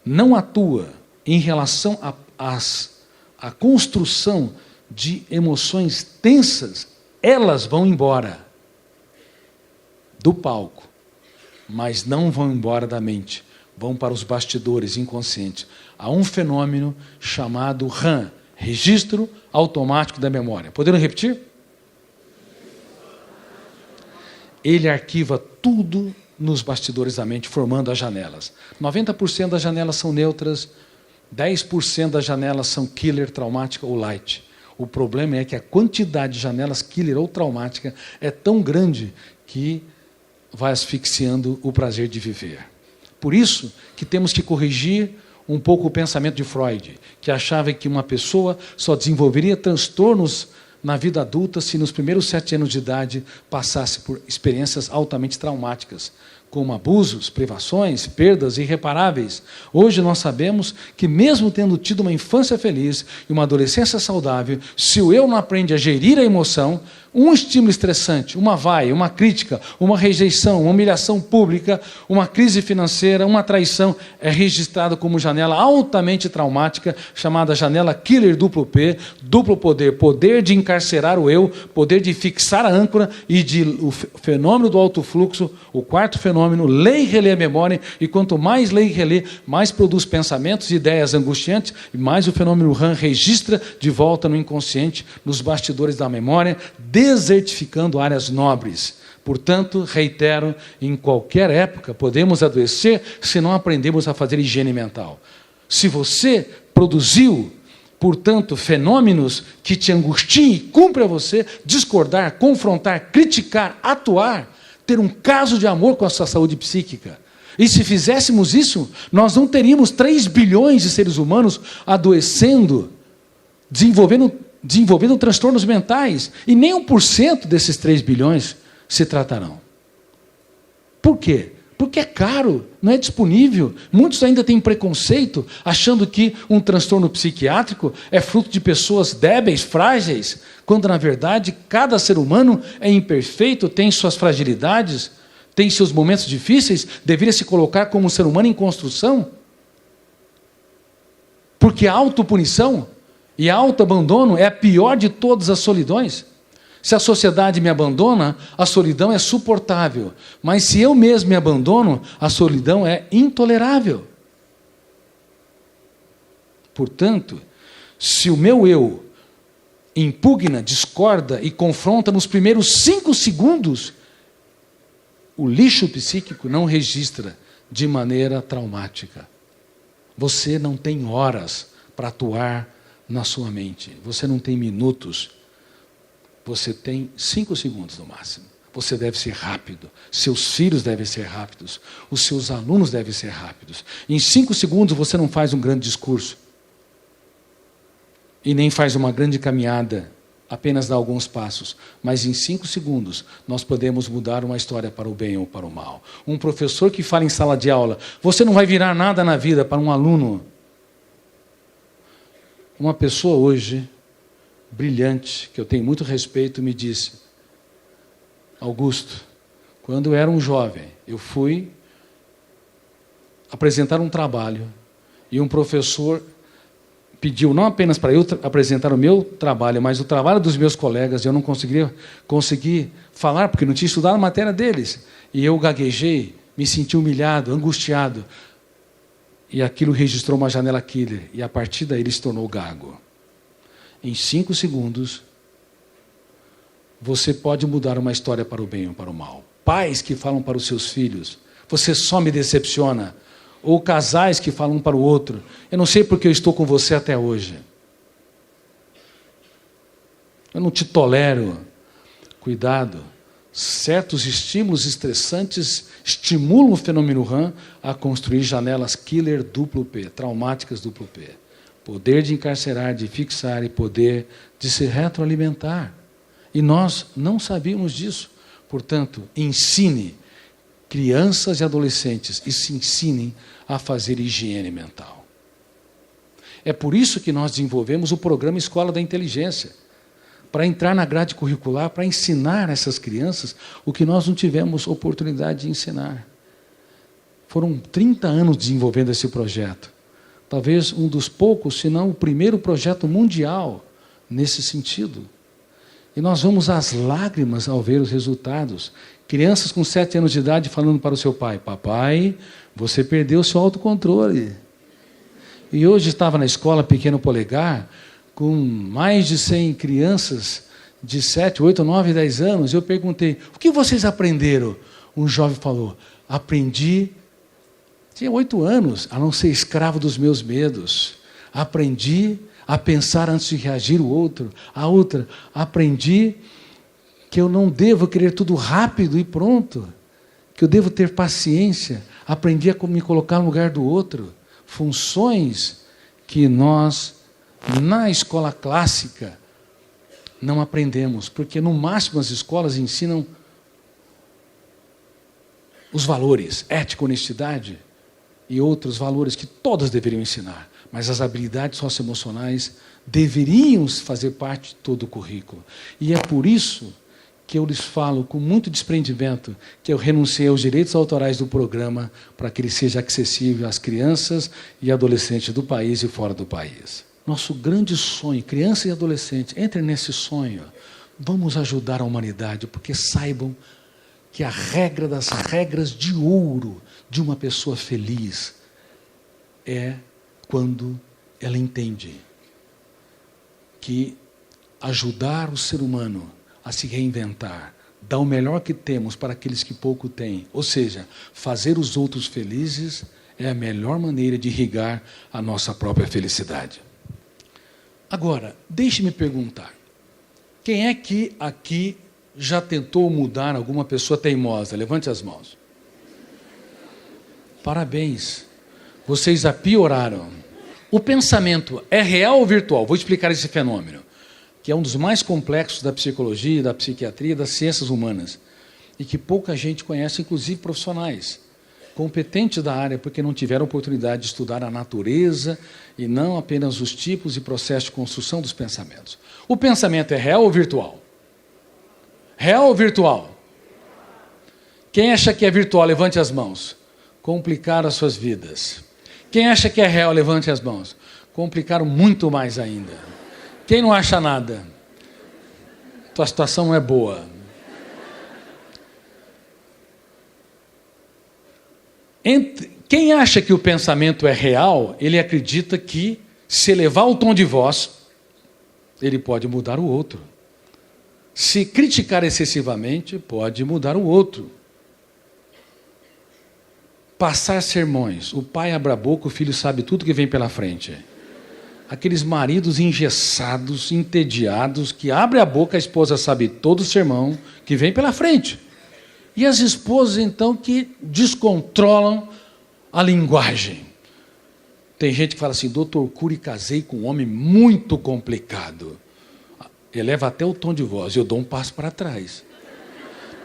não atua em relação à construção de emoções tensas, elas vão embora do palco, mas não vão embora da mente, vão para os bastidores inconscientes. Há um fenômeno chamado RAM, Registro Automático da Memória. Poderam repetir? Ele arquiva tudo nos bastidores da mente, formando as janelas. 90% das janelas são neutras, 10% das janelas são killer, traumática ou light. O problema é que a quantidade de janelas killer ou traumática é tão grande que vai asfixiando o prazer de viver. Por isso que temos que corrigir um pouco o pensamento de Freud, que achava que uma pessoa só desenvolveria transtornos na vida adulta se nos primeiros 7 anos de idade passasse por experiências altamente traumáticas, como abusos, privações, perdas irreparáveis. Hoje nós sabemos que mesmo tendo tido uma infância feliz e uma adolescência saudável, se o eu não aprende a gerir a emoção, um estímulo estressante, uma vaia, uma crítica, uma rejeição, uma humilhação pública, uma crise financeira, uma traição, é registrado como janela altamente traumática, chamada janela killer duplo P, duplo poder, poder de encarcerar o eu, poder de fixar a âncora e o fenômeno do alto fluxo, o quarto fenômeno, lê e relê a memória, e quanto mais lê e relê, mais produz pensamentos e ideias angustiantes, e mais o fenômeno RAM registra de volta no inconsciente, nos bastidores da memória, desertificando áreas nobres. Portanto, reitero, em qualquer época podemos adoecer se não aprendemos a fazer higiene mental. Se você produziu, portanto, fenômenos que te angustiem, cumpre a você discordar, confrontar, criticar, atuar, ter um caso de amor com a sua saúde psíquica. E se fizéssemos isso, nós não teríamos 3 bilhões de seres humanos adoecendo, desenvolvendo transtornos mentais, e nem 1% desses 3 bilhões se tratarão. Por quê? Porque é caro, não é disponível. Muitos ainda têm preconceito, achando que um transtorno psiquiátrico é fruto de pessoas débeis, frágeis, quando, na verdade, cada ser humano é imperfeito, tem suas fragilidades, tem seus momentos difíceis, deveria se colocar como um ser humano em construção. Porque a autopunição e autoabandono é a pior de todas as solidões. Se a sociedade me abandona, a solidão é suportável. Mas se eu mesmo me abandono, a solidão é intolerável. Portanto, se o meu eu impugna, discorda e confronta nos primeiros 5 segundos, o lixo psíquico não registra de maneira traumática. Você não tem horas para atuar na sua mente. Você não tem minutos. Você tem 5 segundos no máximo. Você deve ser rápido. Seus filhos devem ser rápidos. Os seus alunos devem ser rápidos. Em 5 segundos você não faz um grande discurso. E nem faz uma grande caminhada. Apenas dá alguns passos. Mas em 5 segundos nós podemos mudar uma história para o bem ou para o mal. Um professor que fala em sala de aula, você não vai virar nada na vida, para um aluno. Uma pessoa hoje brilhante, que eu tenho muito respeito, me disse: Augusto, quando eu era um jovem, eu fui apresentar um trabalho e um professor pediu não apenas para eu apresentar o meu trabalho, mas o trabalho dos meus colegas, e eu não consegui falar, porque não tinha estudado a matéria deles. E eu gaguejei, me senti humilhado, angustiado. E aquilo registrou uma janela killer, e a partir daí ele se tornou gago. Em 5 segundos, você pode mudar uma história para o bem ou para o mal. Pais que falam para os seus filhos, você só me decepciona. Ou casais que falam um para o outro, eu não sei porque eu estou com você até hoje. Eu não te tolero. Cuidado. Certos estímulos estressantes estimulam o fenômeno RAM a construir janelas killer duplo P, traumáticas duplo P. Poder de encarcerar, de fixar e poder de se retroalimentar. E nós não sabíamos disso. Portanto, ensine crianças e adolescentes e se ensinem a fazer higiene mental. É por isso que nós desenvolvemos o programa Escola da Inteligência, para entrar na grade curricular, para ensinar a essas crianças o que nós não tivemos oportunidade de ensinar. Foram 30 anos desenvolvendo esse projeto. Talvez um dos poucos, se não o primeiro projeto mundial nesse sentido. E nós vamos às lágrimas ao ver os resultados. Crianças com 7 anos de idade falando para o seu pai: papai, você perdeu o seu autocontrole. E hoje estava na escola Pequeno Polegar, com mais de 100 crianças de 7, 8, 9, 10 anos. Eu perguntei: o que vocês aprenderam? Um jovem falou: aprendi, tinha 8 anos, a não ser escravo dos meus medos. Aprendi a pensar antes de reagir o outro. A outra: aprendi que eu não devo querer tudo rápido e pronto, que eu devo ter paciência. Aprendi a me colocar no lugar do outro. Funções que nós, na escola clássica, não aprendemos, porque no máximo as escolas ensinam os valores, ética, honestidade e outros valores que todas deveriam ensinar. Mas as habilidades socioemocionais deveriam fazer parte de todo o currículo. E é por isso que eu lhes falo com muito desprendimento que eu renunciei aos direitos autorais do programa para que ele seja acessível às crianças e adolescentes do país e fora do país. Nosso grande sonho, criança e adolescente, entrem nesse sonho. Vamos ajudar a humanidade, porque saibam que a regra das regras de ouro de uma pessoa feliz é quando ela entende que ajudar o ser humano a se reinventar, dar o melhor que temos para aqueles que pouco têm. Ou seja, fazer os outros felizes é a melhor maneira de irrigar a nossa própria felicidade. Agora, deixe-me perguntar, quem é que aqui já tentou mudar alguma pessoa teimosa? Levante as mãos. Parabéns, vocês a pioraram. O pensamento é real ou virtual? Vou explicar esse fenômeno, que é um dos mais complexos da psicologia, da psiquiatria, das ciências humanas, e que pouca gente conhece, inclusive profissionais competentes da área, porque não tiveram oportunidade de estudar a natureza e não apenas os tipos e processos de construção dos pensamentos. O pensamento é real ou virtual? Real ou virtual? Quem acha que é virtual, levante as mãos. Complicaram as suas vidas. Quem acha que é real, levante as mãos. Complicaram muito mais ainda. Quem não acha nada? Tua situação não é boa. Quem acha que o pensamento é real, ele acredita que, se elevar o tom de voz, ele pode mudar o outro. Se criticar excessivamente, pode mudar o outro. Passar sermões. O pai abre a boca, o filho sabe tudo que vem pela frente. Aqueles maridos engessados, entediados, que abrem a boca, a esposa sabe todo o sermão que vem pela frente. E as esposas, então, que descontrolam a linguagem. Tem gente que fala assim, doutor Cury, casei com um homem muito complicado. Eleva até o tom de voz, eu dou um passo para trás.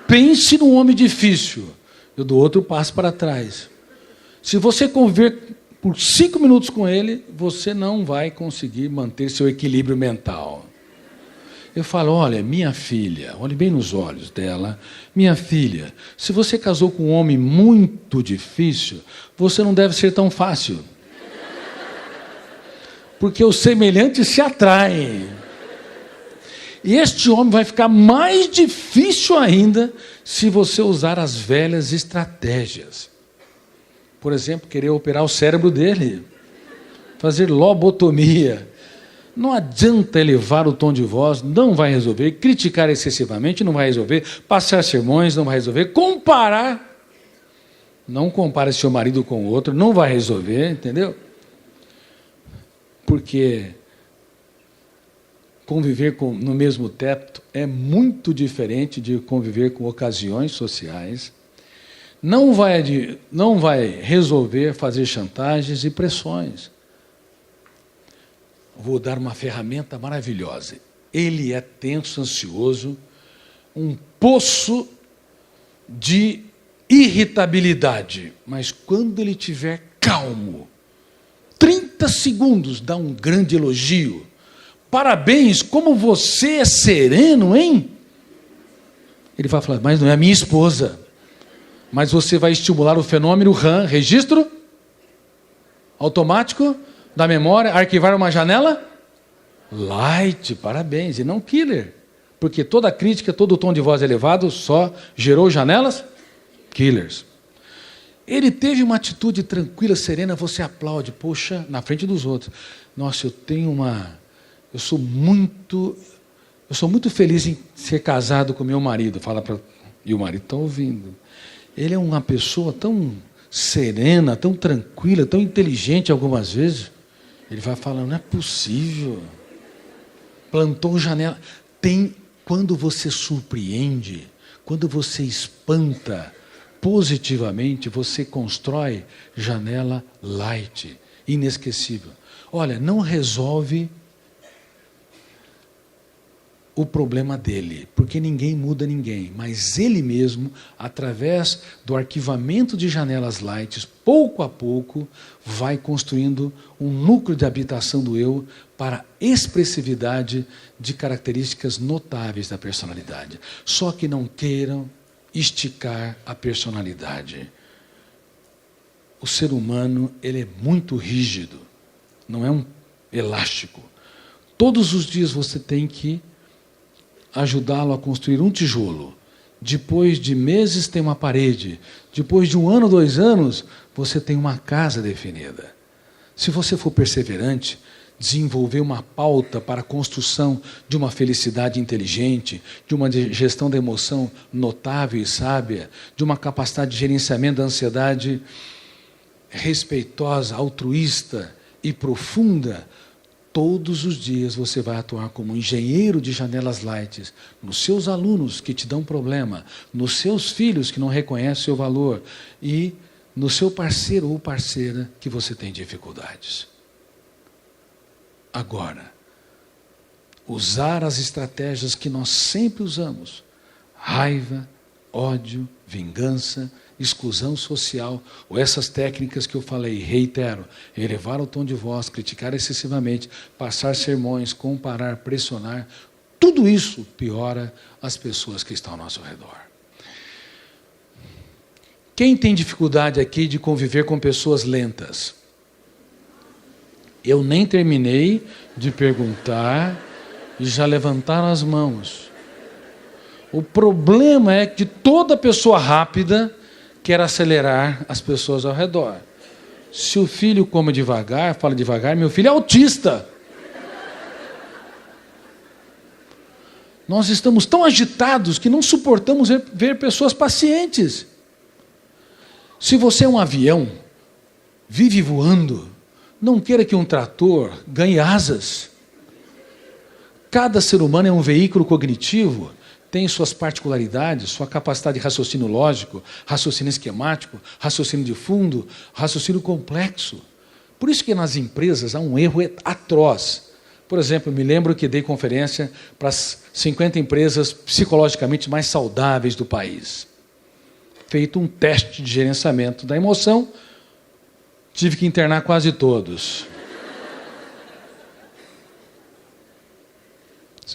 Pense num homem difícil, eu dou outro passo para trás. Se você conviver por 5 minutos com ele, você não vai conseguir manter seu equilíbrio mental. Eu falo, olha, minha filha, olhe bem nos olhos dela, minha filha, se você casou com um homem muito difícil, você não deve ser tão fácil. Porque os semelhantes se atraem. E este homem vai ficar mais difícil ainda se você usar as velhas estratégias. Por exemplo, querer operar o cérebro dele, fazer lobotomia. Não adianta elevar o tom de voz, não vai resolver. Criticar excessivamente não vai resolver. Passar sermões não vai resolver. Comparar, não compare seu marido com o outro, não vai resolver, entendeu? Porque conviver no mesmo teto é muito diferente de conviver com ocasiões sociais. Não vai resolver fazer chantagens e pressões. Vou dar uma ferramenta maravilhosa. Ele é tenso, ansioso, um poço de irritabilidade. Mas quando ele estiver calmo, 30 segundos, dá um grande elogio. Parabéns, como você é sereno, hein? Ele vai falar, mas não é a minha esposa. Mas você vai estimular o fenômeno RAM, registro automático da memória, arquivar uma janela light, parabéns, e não killer, porque toda crítica, todo tom de voz elevado só gerou janelas killers. Ele teve uma atitude tranquila, serena, você aplaude, poxa, na frente dos outros. Nossa, eu sou muito feliz em ser casado com meu marido, fala para, e o marido está ouvindo. Ele é uma pessoa tão serena, tão tranquila, tão inteligente algumas vezes. Ele vai falando, não é possível. Plantou janela. Quando você surpreende, quando você espanta positivamente, você constrói janela light, inesquecível. Olha, não resolve o problema dele, porque ninguém muda ninguém, mas ele mesmo, através do arquivamento de janelas light, pouco a pouco, vai construindo um núcleo de habitação do eu para expressividade de características notáveis da personalidade. Só que não queiram esticar a personalidade. O ser humano, ele é muito rígido, não é um elástico. Todos os dias você tem que ajudá-lo a construir um tijolo. Depois de meses tem uma parede. Depois de 1 ano, 2 anos, você tem uma casa definida. Se você for perseverante, desenvolver uma pauta para a construção de uma felicidade inteligente, de uma gestão da emoção notável e sábia, de uma capacidade de gerenciamento da ansiedade respeitosa, altruísta e profunda, todos os dias você vai atuar como engenheiro de janelas light nos seus alunos que te dão problema, nos seus filhos que não reconhecem o seu valor e no seu parceiro ou parceira que você tem dificuldades. Agora, usar as estratégias que nós sempre usamos: raiva, ódio, vingança, exclusão social, ou essas técnicas que eu falei, reitero, elevar o tom de voz, criticar excessivamente, passar sermões, comparar, pressionar, tudo isso piora as pessoas que estão ao nosso redor. Quem tem dificuldade aqui de conviver com pessoas lentas? Eu nem terminei de perguntar e já levantaram as mãos. O problema é que toda pessoa rápida quer acelerar as pessoas ao redor. Se o filho come devagar, fala devagar, meu filho é autista. Nós estamos tão agitados que não suportamos ver pessoas pacientes. Se você é um avião, vive voando, não queira que um trator ganhe asas. Cada ser humano é um veículo cognitivo, tem suas particularidades, sua capacidade de raciocínio lógico, raciocínio esquemático, raciocínio de fundo, raciocínio complexo. Por isso que nas empresas há um erro atroz. Por exemplo, me lembro que dei conferência para as 50 empresas psicologicamente mais saudáveis do país. Feito um teste de gerenciamento da emoção, tive que internar quase todos.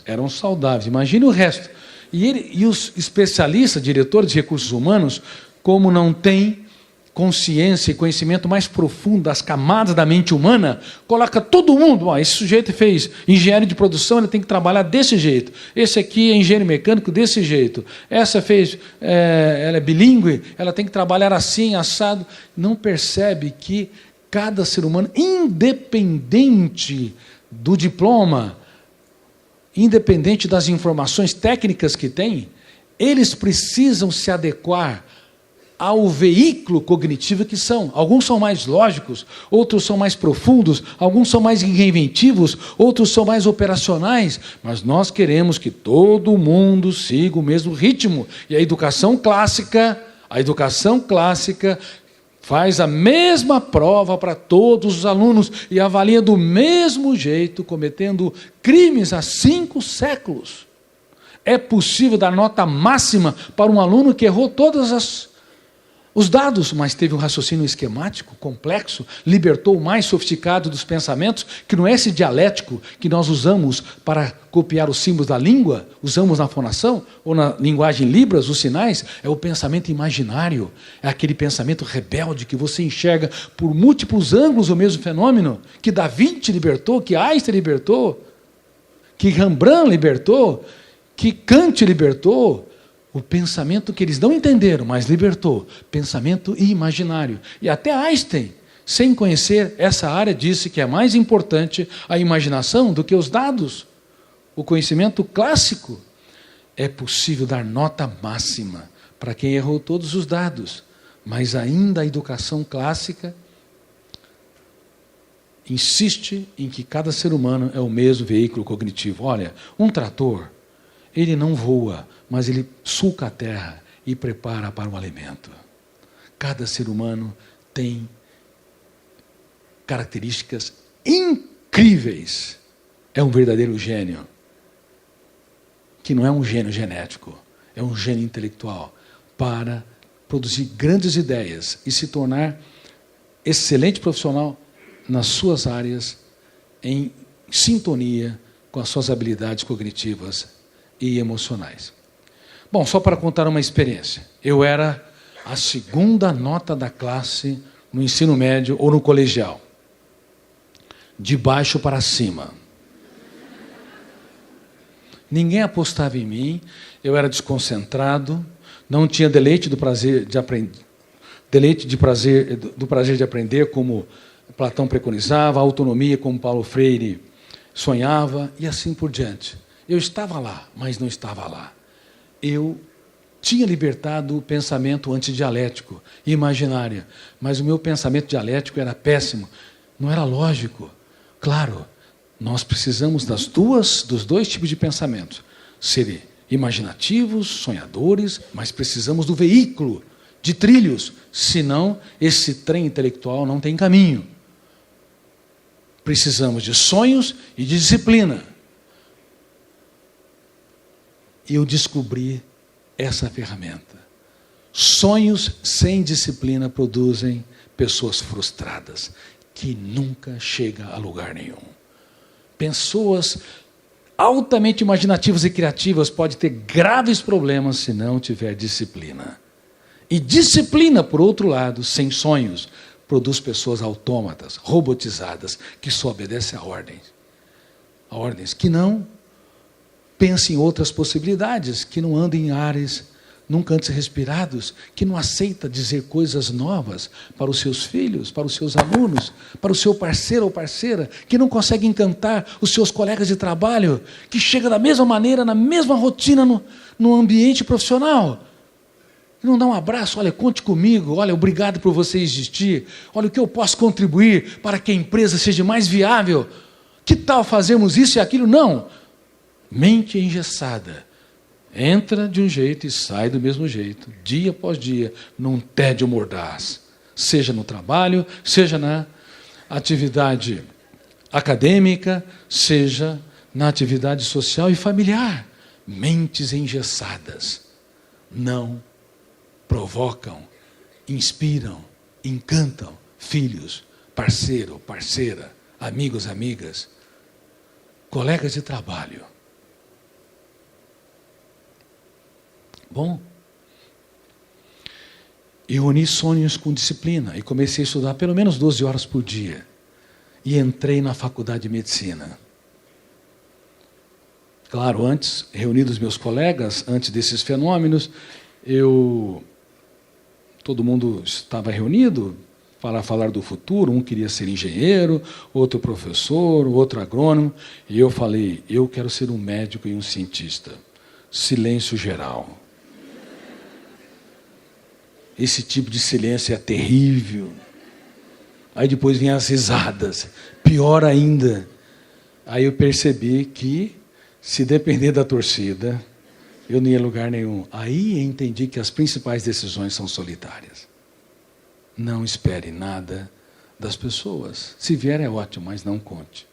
Eram saudáveis, imagine o resto. E os especialistas, diretores de recursos humanos, como não têm consciência e conhecimento mais profundo das camadas da mente humana, coloca todo mundo, esse sujeito fez engenharia de produção, ele tem que trabalhar desse jeito. Esse aqui é engenheiro mecânico desse jeito. Essa fez, ela é bilíngue, ela tem que trabalhar assim, assado. Não percebe que cada ser humano, independente do diploma, independente das informações técnicas que tem, eles precisam se adequar ao veículo cognitivo que são. Alguns são mais lógicos, outros são mais profundos, alguns são mais inventivos, outros são mais operacionais, mas nós queremos que todo mundo siga o mesmo ritmo. E a educação clássica faz a mesma prova para todos os alunos e avalia do mesmo jeito, cometendo crimes há 5 séculos. É possível dar nota máxima para um aluno que errou todos os dados, mas teve um raciocínio esquemático, complexo, libertou o mais sofisticado dos pensamentos, que não é esse dialético que nós usamos para copiar os símbolos da língua, usamos na fonação, ou na linguagem Libras, os sinais, é o pensamento imaginário, é aquele pensamento rebelde que você enxerga por múltiplos ângulos o mesmo fenômeno, que Da Vinci libertou, que Einstein libertou, que Rembrandt libertou, que Kant libertou, o pensamento que eles não entenderam, mas libertou, pensamento imaginário. E até Einstein, sem conhecer essa área, disse que é mais importante a imaginação do que os dados. O conhecimento clássico. É possível dar nota máxima para quem errou todos os dados, mas ainda a educação clássica insiste em que cada ser humano é o mesmo veículo cognitivo. Olha, um trator, ele não voa, mas ele sulca a terra e prepara para o alimento. Cada ser humano tem características incríveis. É um verdadeiro gênio, que não é um gênio genético, é um gênio intelectual, para produzir grandes ideias e se tornar excelente profissional nas suas áreas, em sintonia com as suas habilidades cognitivas e emocionais. Bom, só para contar uma experiência. Eu era a 2ª nota da classe no ensino médio ou no colegial. De baixo para cima. Ninguém apostava em mim, eu era desconcentrado, não tinha do prazer de aprender como Platão preconizava, a autonomia como Paulo Freire sonhava, e assim por diante. Eu estava lá, mas não estava lá. Eu tinha libertado o pensamento antidialético, imaginário, mas o meu pensamento dialético era péssimo, não era lógico. Claro, nós precisamos dos dois tipos de pensamento, serem imaginativos, sonhadores, mas precisamos do veículo, de trilhos, senão esse trem intelectual não tem caminho. Precisamos de sonhos e de disciplina. E eu descobri essa ferramenta. Sonhos sem disciplina produzem pessoas frustradas, que nunca chegam a lugar nenhum. Pessoas altamente imaginativas e criativas podem ter graves problemas se não tiver disciplina. E disciplina, por outro lado, sem sonhos, produz pessoas autômatas, robotizadas, que só obedecem a ordens, que não pensam em outras possibilidades, que não andam em ares nunca antes respirados, que não aceita dizer coisas novas para os seus filhos, para os seus alunos, para o seu parceiro ou parceira, que não consegue encantar os seus colegas de trabalho, que chega da mesma maneira, na mesma rotina no ambiente profissional. Não dá um abraço, olha, conte comigo, olha, obrigado por você existir, olha o que eu posso contribuir para que a empresa seja mais viável. Que tal fazermos isso e aquilo? Não. Mente engessada. Entra de um jeito e sai do mesmo jeito, dia após dia, num tédio mordaz. Seja no trabalho, seja na atividade acadêmica, seja na atividade social e familiar. Mentes engessadas. Não provocam, inspiram, encantam filhos, parceiro, parceira, amigos, amigas, colegas de trabalho. Bom, eu uni sonhos com disciplina e comecei a estudar pelo menos 12 horas por dia. E entrei na faculdade de medicina. Claro, antes, reunidos meus colegas, antes desses fenômenos, todo mundo estava reunido para falar do futuro, um queria ser engenheiro, outro professor, outro agrônomo, e eu falei, eu quero ser um médico e um cientista. Silêncio geral. Esse tipo de silêncio é terrível. Aí depois vinham as risadas, pior ainda. Aí eu percebi que, se depender da torcida, eu não ia a lugar nenhum. Aí entendi que as principais decisões são solitárias. Não espere nada das pessoas. Se vier é ótimo, mas não conte.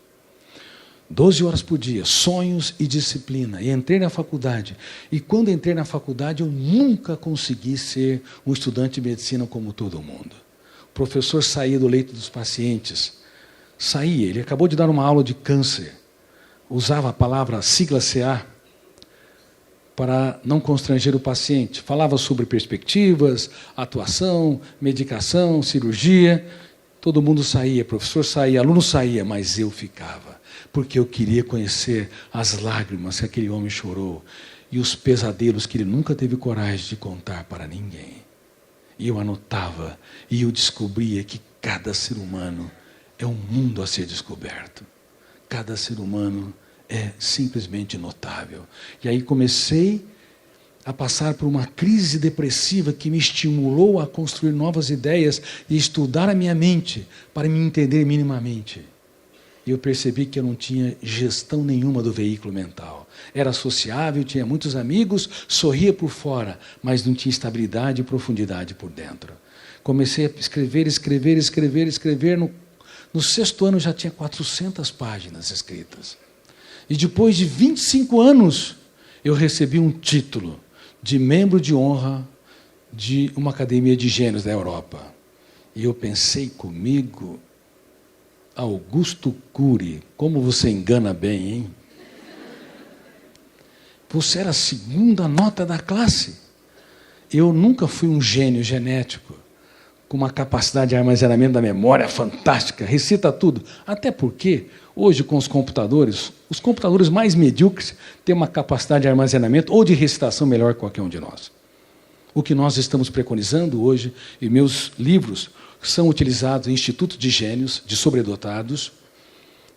12 horas por dia, sonhos e disciplina. E entrei na faculdade. E quando entrei na faculdade, eu nunca consegui ser um estudante de medicina como todo mundo. O professor saía do leito dos pacientes. Saía, ele acabou de dar uma aula de câncer. Usava a palavra sigla CA para não constranger o paciente. Falava sobre perspectivas, atuação, medicação, cirurgia. Todo mundo saía, professor saía, aluno saía, mas eu ficava. Porque eu queria conhecer as lágrimas que aquele homem chorou e os pesadelos que ele nunca teve coragem de contar para ninguém. E eu anotava e eu descobria que cada ser humano é um mundo a ser descoberto. Cada ser humano é simplesmente notável. E aí comecei a passar por uma crise depressiva que me estimulou a construir novas ideias e estudar a minha mente para me entender minimamente. E eu percebi que eu não tinha gestão nenhuma do veículo mental. Era sociável, tinha muitos amigos, sorria por fora, mas não tinha estabilidade e profundidade por dentro. Comecei a escrever. No 6º ano já tinha 400 páginas escritas. E depois de 25 anos, eu recebi um título de membro de honra de uma academia de gênios da Europa. E eu pensei comigo, Augusto Cury, como você engana bem, hein? Você era a 2ª nota da classe. Eu nunca fui um gênio genético, com uma capacidade de armazenamento da memória fantástica, recita tudo. Até porque, hoje com os computadores mais medíocres têm uma capacidade de armazenamento ou de recitação melhor que qualquer um de nós. O que nós estamos preconizando hoje, e meus livros são utilizados em institutos de gênios, de sobredotados,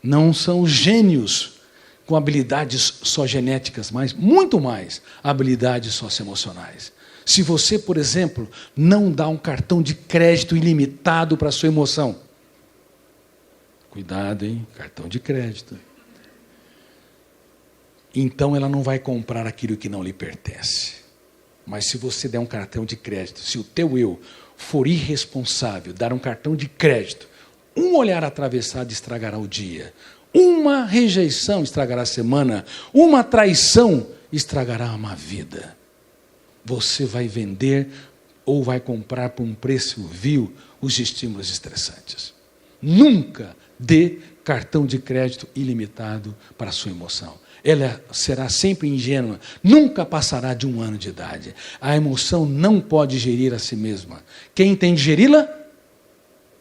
não são gênios com habilidades só genéticas, mas muito mais habilidades socioemocionais. Se você, por exemplo, não dá um cartão de crédito ilimitado para a sua emoção, cuidado, hein? Cartão de crédito. Então ela não vai comprar aquilo que não lhe pertence. Mas se você der um cartão de crédito, se o teu eu for irresponsável, dar um cartão de crédito, um olhar atravessado estragará o dia, uma rejeição estragará a semana, uma traição estragará uma vida. Você vai vender ou vai comprar por um preço vil os estímulos estressantes. Nunca dê cartão de crédito ilimitado para a sua emoção. Ela será sempre ingênua, nunca passará de 1 ano de idade. A emoção não pode gerir a si mesma. Quem tem de geri-la?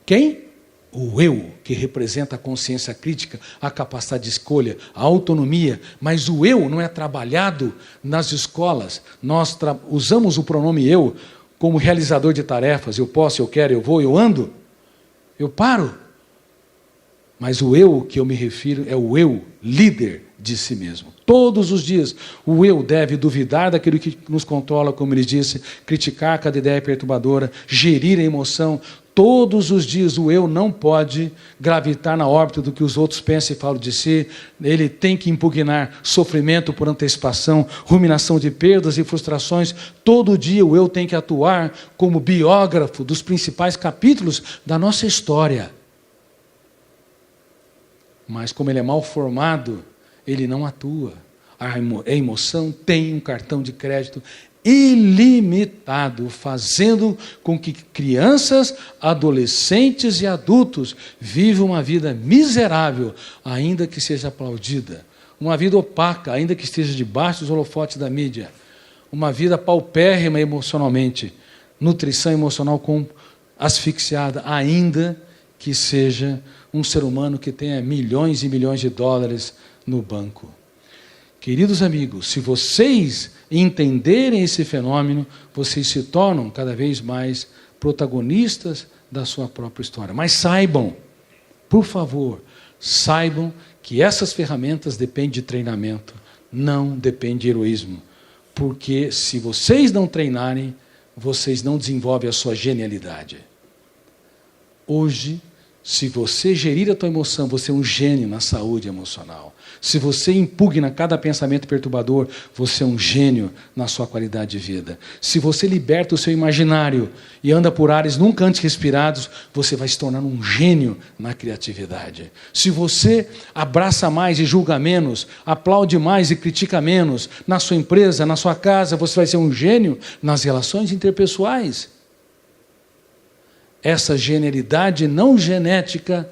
Quem? O eu, que representa a consciência crítica, a capacidade de escolha, a autonomia. Mas o eu não é trabalhado nas escolas. Nós usamos o pronome eu como realizador de tarefas. Eu posso, eu quero, eu vou, eu ando. Eu paro. Mas o eu que eu me refiro é o eu líder de si mesmo. Todos os dias, o eu deve duvidar daquilo que nos controla, como ele disse, criticar cada ideia perturbadora, gerir a emoção. Todos os dias o eu não pode gravitar na órbita do que os outros pensam e falam de si. Ele tem que impugnar sofrimento por antecipação, ruminação de perdas e frustrações. Todo dia o eu tem que atuar como biógrafo dos principais capítulos da nossa história. Mas como ele é mal formado, ele não atua. A emoção tem um cartão de crédito ilimitado, fazendo com que crianças, adolescentes e adultos vivam uma vida miserável, ainda que seja aplaudida. Uma vida opaca, ainda que esteja debaixo dos holofotes da mídia. Uma vida paupérrima emocionalmente. Nutrição emocional asfixiada, ainda que seja um ser humano que tenha milhões e milhões de dólares no banco. Queridos amigos, se vocês entenderem esse fenômeno, vocês se tornam cada vez mais protagonistas da sua própria história. Mas saibam, por favor, saibam que essas ferramentas dependem de treinamento, não dependem de heroísmo. Porque se vocês não treinarem, vocês não desenvolvem a sua genialidade. Hoje, se você gerir a tua emoção, você é um gênio na saúde emocional. Se você impugna cada pensamento perturbador, você é um gênio na sua qualidade de vida. Se você liberta o seu imaginário e anda por ares nunca antes respirados, você vai se tornar um gênio na criatividade. Se você abraça mais e julga menos, aplaude mais e critica menos, na sua empresa, na sua casa, você vai ser um gênio nas relações interpessoais. Essa genialidade não genética,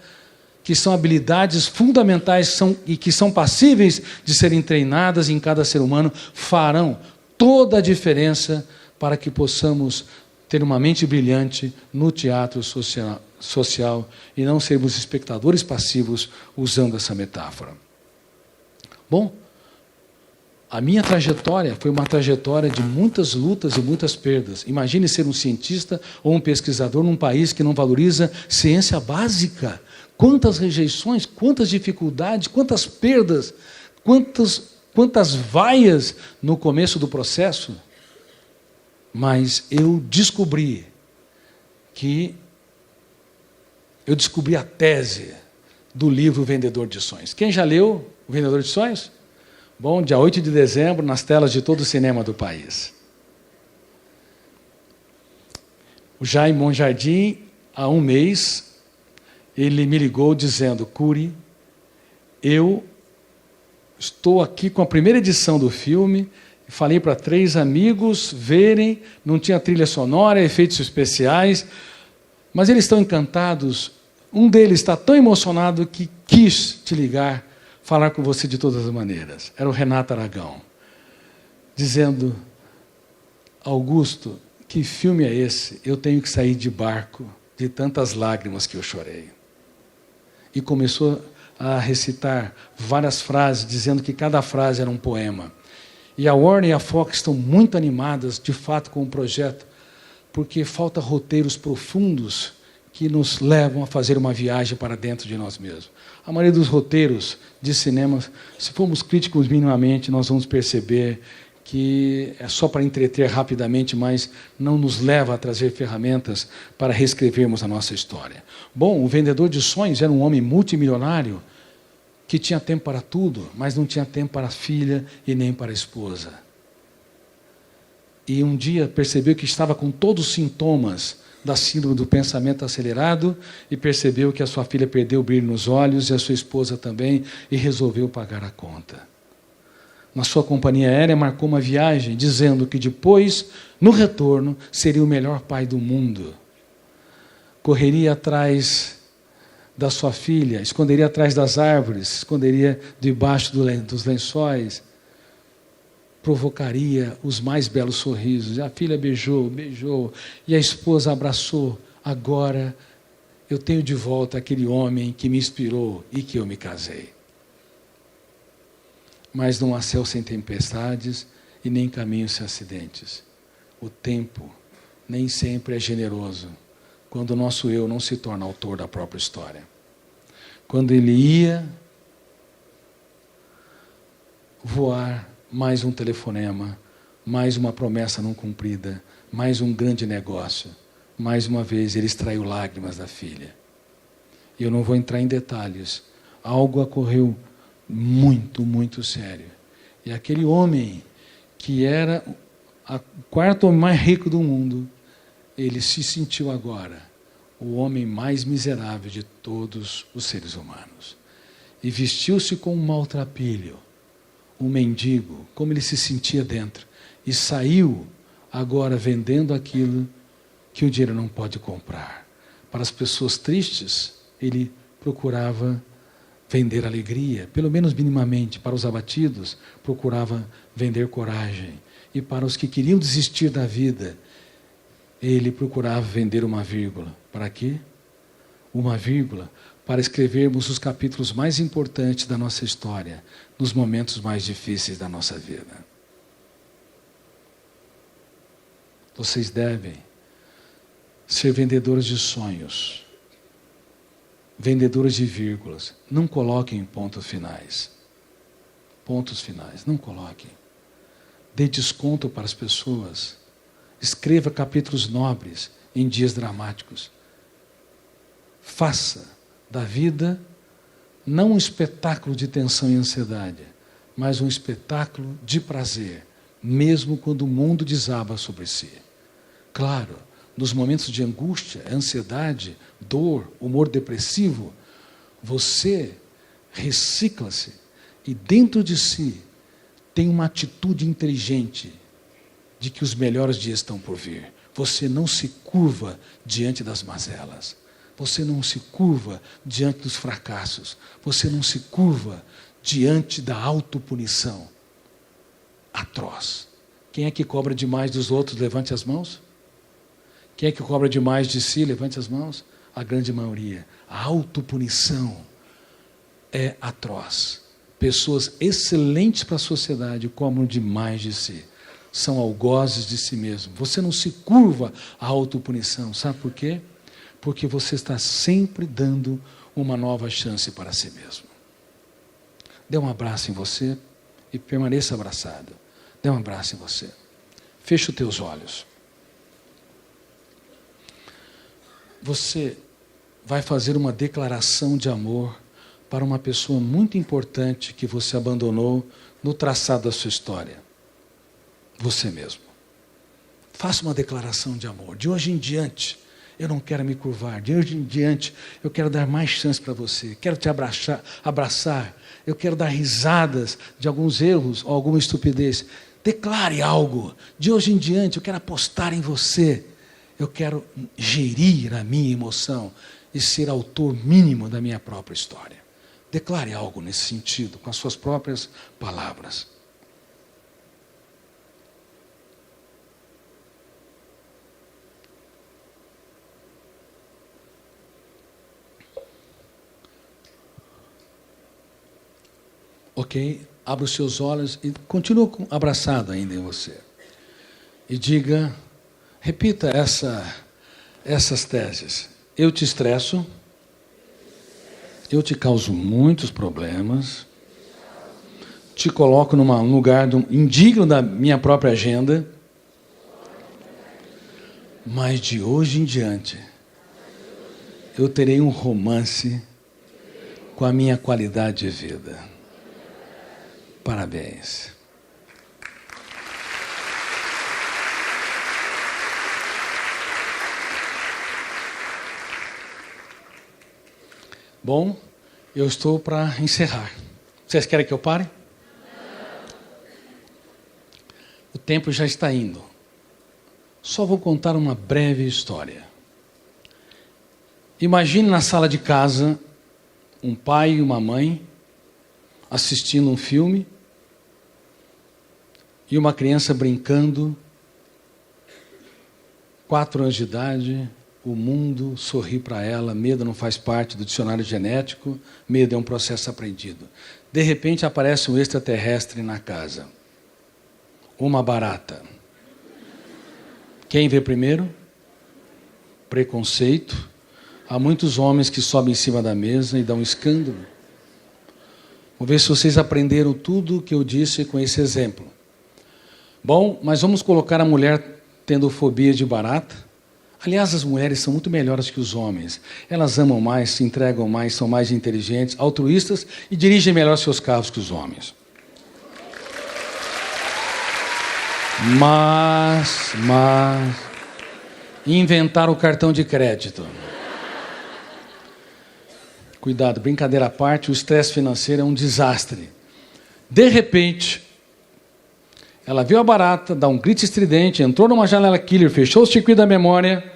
que são habilidades fundamentais e que são passíveis de serem treinadas em cada ser humano, farão toda a diferença para que possamos ter uma mente brilhante no teatro social e não sermos espectadores passivos usando essa metáfora. Bom, a minha trajetória foi uma trajetória de muitas lutas e muitas perdas. Imagine ser um cientista ou um pesquisador num país que não valoriza ciência básica. Quantas rejeições, quantas dificuldades, quantas perdas, quantas vaias no começo do processo. Mas eu descobri a tese do livro Vendedor de Sonhos. Quem já leu o Vendedor de Sonhos? Bom, dia 8 de dezembro, nas telas de todo o cinema do país. O Jaime Monjardim, há um mês, ele me ligou dizendo: Cury, eu estou aqui com a primeira edição do filme, falei para 3 amigos verem, não tinha trilha sonora, efeitos especiais, mas eles estão encantados. Um deles está tão emocionado que quis te ligar, falar com você de todas as maneiras. Era o Renato Aragão, dizendo: Augusto, que filme é esse? Eu tenho que sair de barco de tantas lágrimas que eu chorei. E começou a recitar várias frases, dizendo que cada frase era um poema. E a Warner e a Fox estão muito animadas, de fato, com o projeto, porque falta roteiros profundos que nos levam a fazer uma viagem para dentro de nós mesmos. A maioria dos roteiros de cinema, se formos críticos minimamente, nós vamos perceber que é só para entreter rapidamente, mas não nos leva a trazer ferramentas para reescrevermos a nossa história. Bom, o vendedor de sonhos era um homem multimilionário que tinha tempo para tudo, mas não tinha tempo para a filha e nem para a esposa. E um dia percebeu que estava com todos os sintomas da síndrome do pensamento acelerado e percebeu que a sua filha perdeu o brilho nos olhos e a sua esposa também e resolveu pagar a conta. Na sua companhia aérea marcou uma viagem dizendo que depois, no retorno, seria o melhor pai do mundo. Correria atrás da sua filha, esconderia atrás das árvores, esconderia debaixo dos lençóis, provocaria os mais belos sorrisos. A filha beijou, e a esposa abraçou. Agora eu tenho de volta aquele homem que me inspirou e que eu me casei. Mas não há céu sem tempestades e nem caminho sem acidentes. O tempo nem sempre é generoso quando o nosso eu não se torna autor da própria história. Quando ele ia voar, mais um telefonema, mais uma promessa não cumprida, mais um grande negócio. Mais uma vez ele extraiu lágrimas da filha. E eu não vou entrar em detalhes. Algo ocorreu muito, muito sério. E aquele homem, que era o quarto homem mais rico do mundo, ele se sentiu agora o homem mais miserável de todos os seres humanos. E vestiu-se com um maltrapilho, um mendigo, como ele se sentia dentro. E saiu agora vendendo aquilo que o dinheiro não pode comprar. Para as pessoas tristes, ele procurava vender alegria, pelo menos minimamente. Para os abatidos, procurava vender coragem. E para os que queriam desistir da vida, ele procurava vender uma vírgula. Para quê? Uma vírgula para escrevermos os capítulos mais importantes da nossa história, nos momentos mais difíceis da nossa vida. Vocês devem ser vendedores de sonhos, vendedores de vírgulas. Não coloquem pontos finais. Pontos finais, não coloquem. Dê desconto para as pessoas. Escreva capítulos nobres em dias dramáticos. Faça da vida não um espetáculo de tensão e ansiedade, mas um espetáculo de prazer, mesmo quando o mundo desaba sobre si. Claro, nos momentos de angústia, ansiedade, dor, humor depressivo, você recicla-se e dentro de si tem uma atitude inteligente de que os melhores dias estão por vir. Você não se curva diante das mazelas. Você não se curva diante dos fracassos. Você não se curva diante da autopunição atroz. Quem é que cobra demais dos outros? Levante as mãos. Quem é que cobra demais de si? Levante as mãos. A grande maioria. A autopunição é atroz. Pessoas excelentes para a sociedade cobram demais de si. São algozes de si mesmo. Você não se curva à autopunição. Sabe por quê? Porque você está sempre dando uma nova chance para si mesmo. Dê um abraço em você e permaneça abraçado. Dê um abraço em você. Feche os teus olhos. Você vai fazer uma declaração de amor para uma pessoa muito importante que você abandonou no traçado da sua história. Você mesmo. Faça uma declaração de amor. De hoje em diante, eu não quero me curvar. De hoje em diante, eu quero dar mais chance para você. Quero te abraçar. Eu quero dar risadas de alguns erros ou alguma estupidez. Declare algo. De hoje em diante, eu quero apostar em você. Eu quero gerir a minha emoção e ser autor mínimo da minha própria história. Declare algo nesse sentido, com as suas próprias palavras. Ok? abra os seus olhos e continue abraçado ainda em você. E diga, repita essas teses. Eu te estresso, eu te causo muitos problemas, te coloco num lugar indigno da minha própria agenda, mas de hoje em diante, eu terei um romance com a minha qualidade de vida. Parabéns. Bom, eu estou para encerrar. Vocês querem que eu pare? O tempo já está indo. Só vou contar uma breve história. Imagine na sala de casa um pai e uma mãe assistindo um filme e uma criança brincando, 4 anos de idade, o mundo sorri para ela, medo não faz parte do dicionário genético, medo é um processo aprendido. De repente aparece um extraterrestre na casa, uma barata. Quem vê primeiro? Preconceito. Há muitos homens que sobem em cima da mesa e dão um escândalo. Vou ver se vocês aprenderam tudo o que eu disse com esse exemplo. Bom, mas vamos colocar a mulher tendo fobia de barata. Aliás, as mulheres são muito melhores que os homens. Elas amam mais, se entregam mais, são mais inteligentes, altruístas e dirigem melhor seus carros que os homens. Mas inventaram o cartão de crédito. Cuidado, brincadeira à parte, o estresse financeiro é um desastre. De repente, ela viu a barata, dá um grito estridente, entrou numa janela killer, fechou o circuito da memória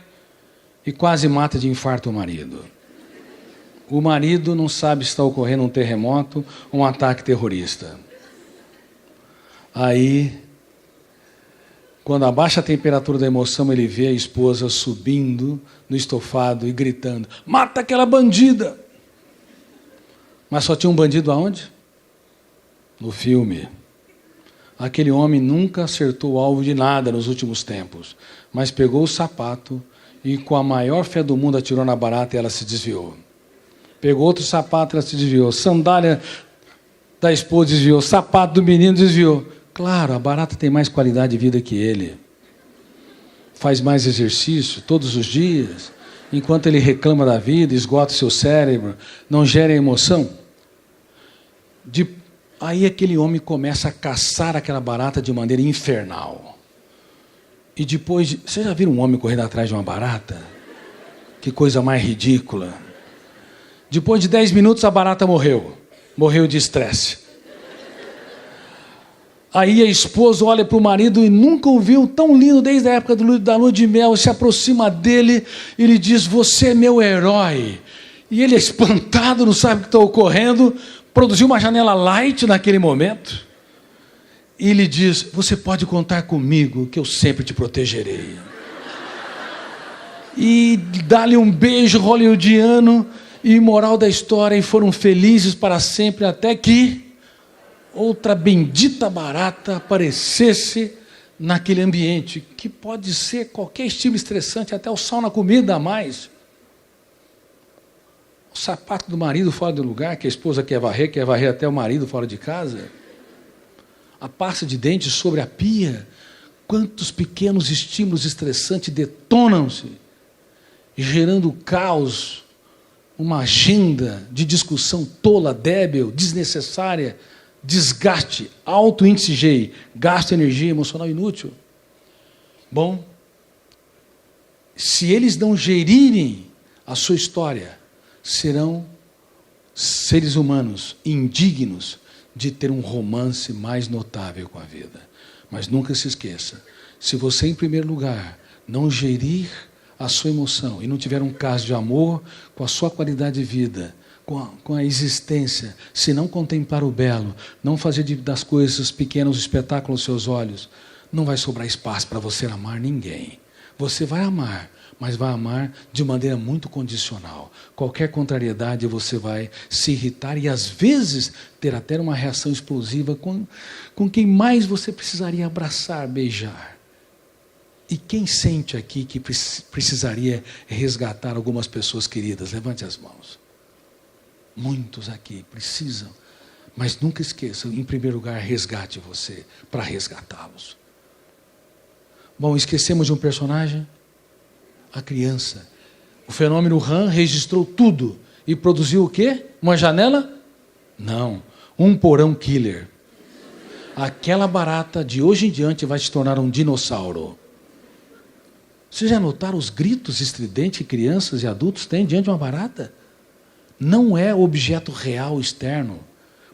e quase mata de infarto o marido. O marido não sabe se está ocorrendo um terremoto ou um ataque terrorista. Aí, quando abaixa a temperatura da emoção, ele vê a esposa subindo no estofado e gritando, mata aquela bandida! Mas só tinha um bandido aonde? No filme. Aquele homem nunca acertou o alvo de nada nos últimos tempos, mas pegou o sapato e com a maior fé do mundo atirou na barata e ela se desviou. Pegou outro sapato e ela se desviou. Sandália da esposa desviou. Sapato do menino desviou. Claro, a barata tem mais qualidade de vida que ele. Faz mais exercício todos os dias. Enquanto ele reclama da vida, esgota o seu cérebro, não gera emoção. Aí aquele homem começa a caçar aquela barata de maneira infernal. E depois, vocês já viram um homem correndo atrás de uma barata? Que coisa mais ridícula. Depois de 10 minutos a barata morreu. Morreu de estresse. Aí a esposa olha para o marido e nunca o viu tão lindo desde a época da lua de mel, se aproxima dele e lhe diz, você é meu herói. E ele é espantado, não sabe o que está ocorrendo, produziu uma janela light naquele momento e lhe diz, você pode contar comigo que eu sempre te protegerei. E dá-lhe um beijo hollywoodiano e moral da história, e foram felizes para sempre até que outra bendita barata aparecesse naquele ambiente, que pode ser qualquer estímulo estressante, até o sal na comida a mais. O sapato do marido fora do lugar, que a esposa quer varrer até o marido fora de casa. A pasta de dente sobre a pia. Quantos pequenos estímulos estressantes detonam-se, gerando caos, uma agenda de discussão tola, débil, desnecessária, desgaste, alto índice GI, gasto de energia emocional inútil. Bom, se eles não gerirem a sua história, serão seres humanos indignos de ter um romance mais notável com a vida. Mas nunca se esqueça, se você, em primeiro lugar, não gerir a sua emoção e não tiver um caso de amor com a sua qualidade de vida, com a existência, se não contemplar o belo, não fazer das coisas pequenas um espetáculo aos seus olhos, não vai sobrar espaço para você amar ninguém. Você vai amar, mas vai amar de maneira muito condicional. Qualquer contrariedade você vai se irritar e às vezes ter até uma reação explosiva com quem mais você precisaria abraçar, beijar. E quem sente aqui que precisaria resgatar algumas pessoas queridas? Levante as mãos. Muitos aqui precisam. Mas nunca esqueçam, em primeiro lugar, resgate você, para resgatá-los. Bom, esquecemos de um personagem? A criança. O fenômeno RAM registrou tudo. E produziu o quê? Uma janela? Não. Um porão killer. Aquela barata, de hoje em diante, vai se tornar um dinossauro. Vocês já notaram os gritos estridentes que crianças e adultos têm diante de uma barata? Não é objeto real externo,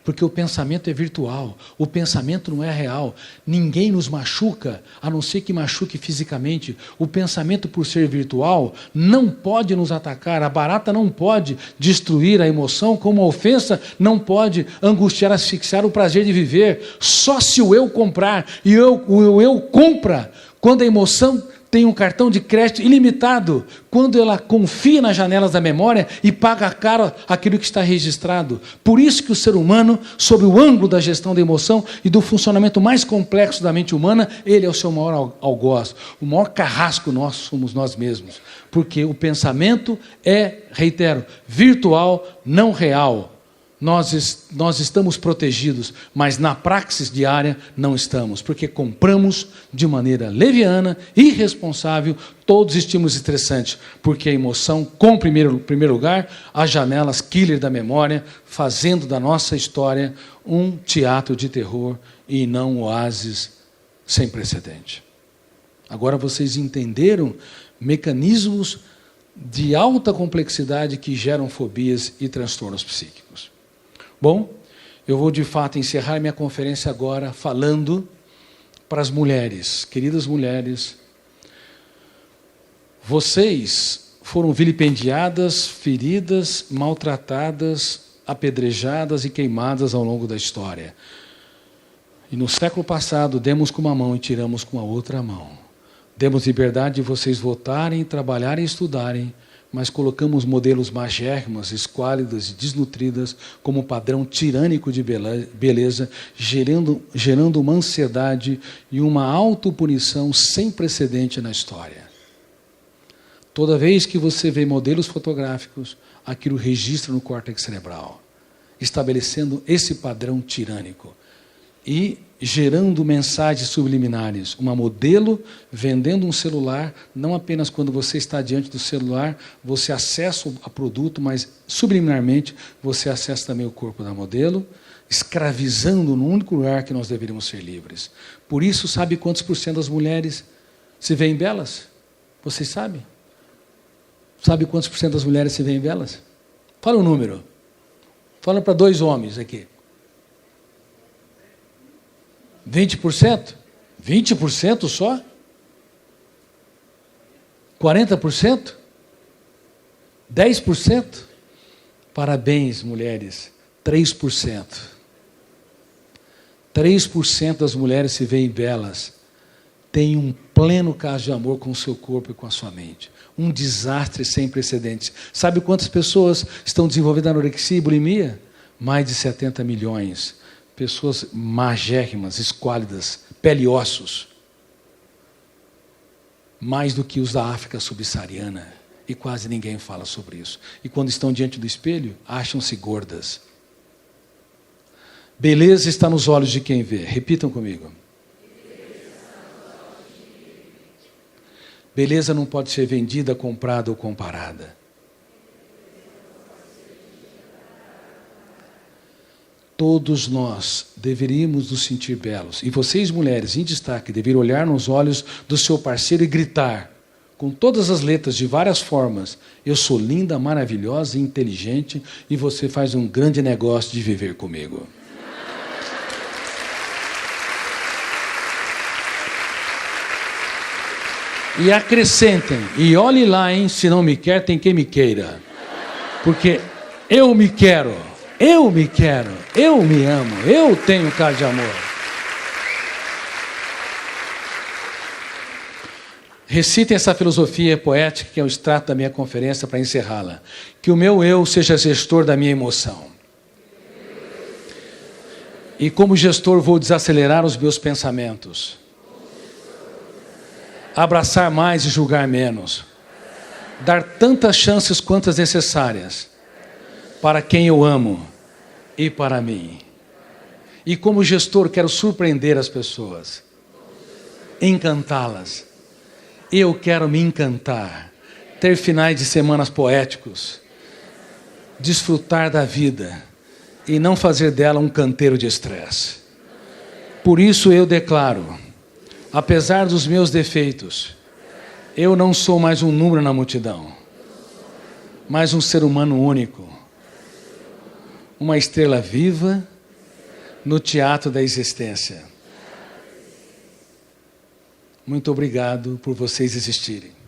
porque o pensamento é virtual, o pensamento não é real. Ninguém nos machuca, a não ser que machuque fisicamente. O pensamento, por ser virtual, não pode nos atacar. A barata não pode destruir a emoção, como a ofensa não pode angustiar, asfixiar o prazer de viver. Só se o eu comprar, e o eu compra, quando a emoção tem um cartão de crédito ilimitado, quando ela confia nas janelas da memória e paga caro aquilo que está registrado. Por isso que o ser humano, sob o ângulo da gestão da emoção e do funcionamento mais complexo da mente humana, ele é o seu maior algoz. O maior carrasco nosso somos nós mesmos. Porque o pensamento é, reitero, virtual, não real. Nós estamos protegidos, mas na praxis diária não estamos, porque compramos de maneira leviana, irresponsável, todos os estímulos estressantes, porque a emoção, com primeiro lugar, as janelas killer da memória, fazendo da nossa história um teatro de terror e não um oásis sem precedente. Agora vocês entenderam mecanismos de alta complexidade que geram fobias e transtornos psíquicos. Bom, eu vou de fato encerrar minha conferência agora falando para as mulheres, queridas mulheres. Vocês foram vilipendiadas, feridas, maltratadas, apedrejadas e queimadas ao longo da história. E no século passado demos com uma mão e tiramos com a outra mão. Demos liberdade de vocês votarem, trabalharem e estudarem, mas colocamos modelos magérrimas, esquálidas e desnutridas como padrão tirânico de beleza, gerando uma ansiedade e uma autopunição sem precedente na história. Toda vez que você vê modelos fotográficos, aquilo registra no córtex cerebral, estabelecendo esse padrão tirânico e gerando mensagens subliminares. Uma modelo vendendo um celular, não apenas quando você está diante do celular, você acessa a produto, mas subliminarmente você acessa também o corpo da modelo, escravizando no único lugar que nós deveríamos ser livres. Por isso, sabe quantos por cento das mulheres se veem belas? Vocês sabem? Sabe quantos por cento das mulheres se veem belas? Fala o número. Fala para 2 homens aqui. 20%? 20% só? 40%? 10%? Parabéns, mulheres. 3%. 3% das mulheres se veem belas. Tem um pleno caso de amor com o seu corpo e com a sua mente. Um desastre sem precedentes. Sabe quantas pessoas estão desenvolvendo anorexia e bulimia? Mais de 70 milhões. Pessoas magérrimas, esquálidas, pele e ossos. Mais do que os da África subsaariana. E quase ninguém fala sobre isso. E quando estão diante do espelho, acham-se gordas. Beleza está nos olhos de quem vê. Repitam comigo. Beleza não pode ser vendida, comprada ou comparada. Todos nós deveríamos nos sentir belos. E vocês, mulheres, em destaque, deveriam olhar nos olhos do seu parceiro e gritar, com todas as letras, de várias formas: eu sou linda, maravilhosa e inteligente, e você faz um grande negócio de viver comigo. E acrescentem, e olhe lá, hein, se não me quer, tem quem me queira. Porque eu me quero. Eu me quero, eu me amo, eu tenho caso de amor. Recitem essa filosofia poética que é o extrato da minha conferência para encerrá-la. Que o meu eu seja gestor da minha emoção. E como gestor vou desacelerar os meus pensamentos. Abraçar mais e julgar menos. Dar tantas chances quantas necessárias para quem eu amo e para mim. E como gestor quero surpreender as pessoas, encantá-las. Eu quero me encantar, ter finais de semanas poéticos, desfrutar da vida e não fazer dela um canteiro de estresse. Por isso eu declaro, apesar dos meus defeitos, eu não sou mais um número na multidão, mas um ser humano único, uma estrela viva no teatro da existência. Muito obrigado por vocês existirem.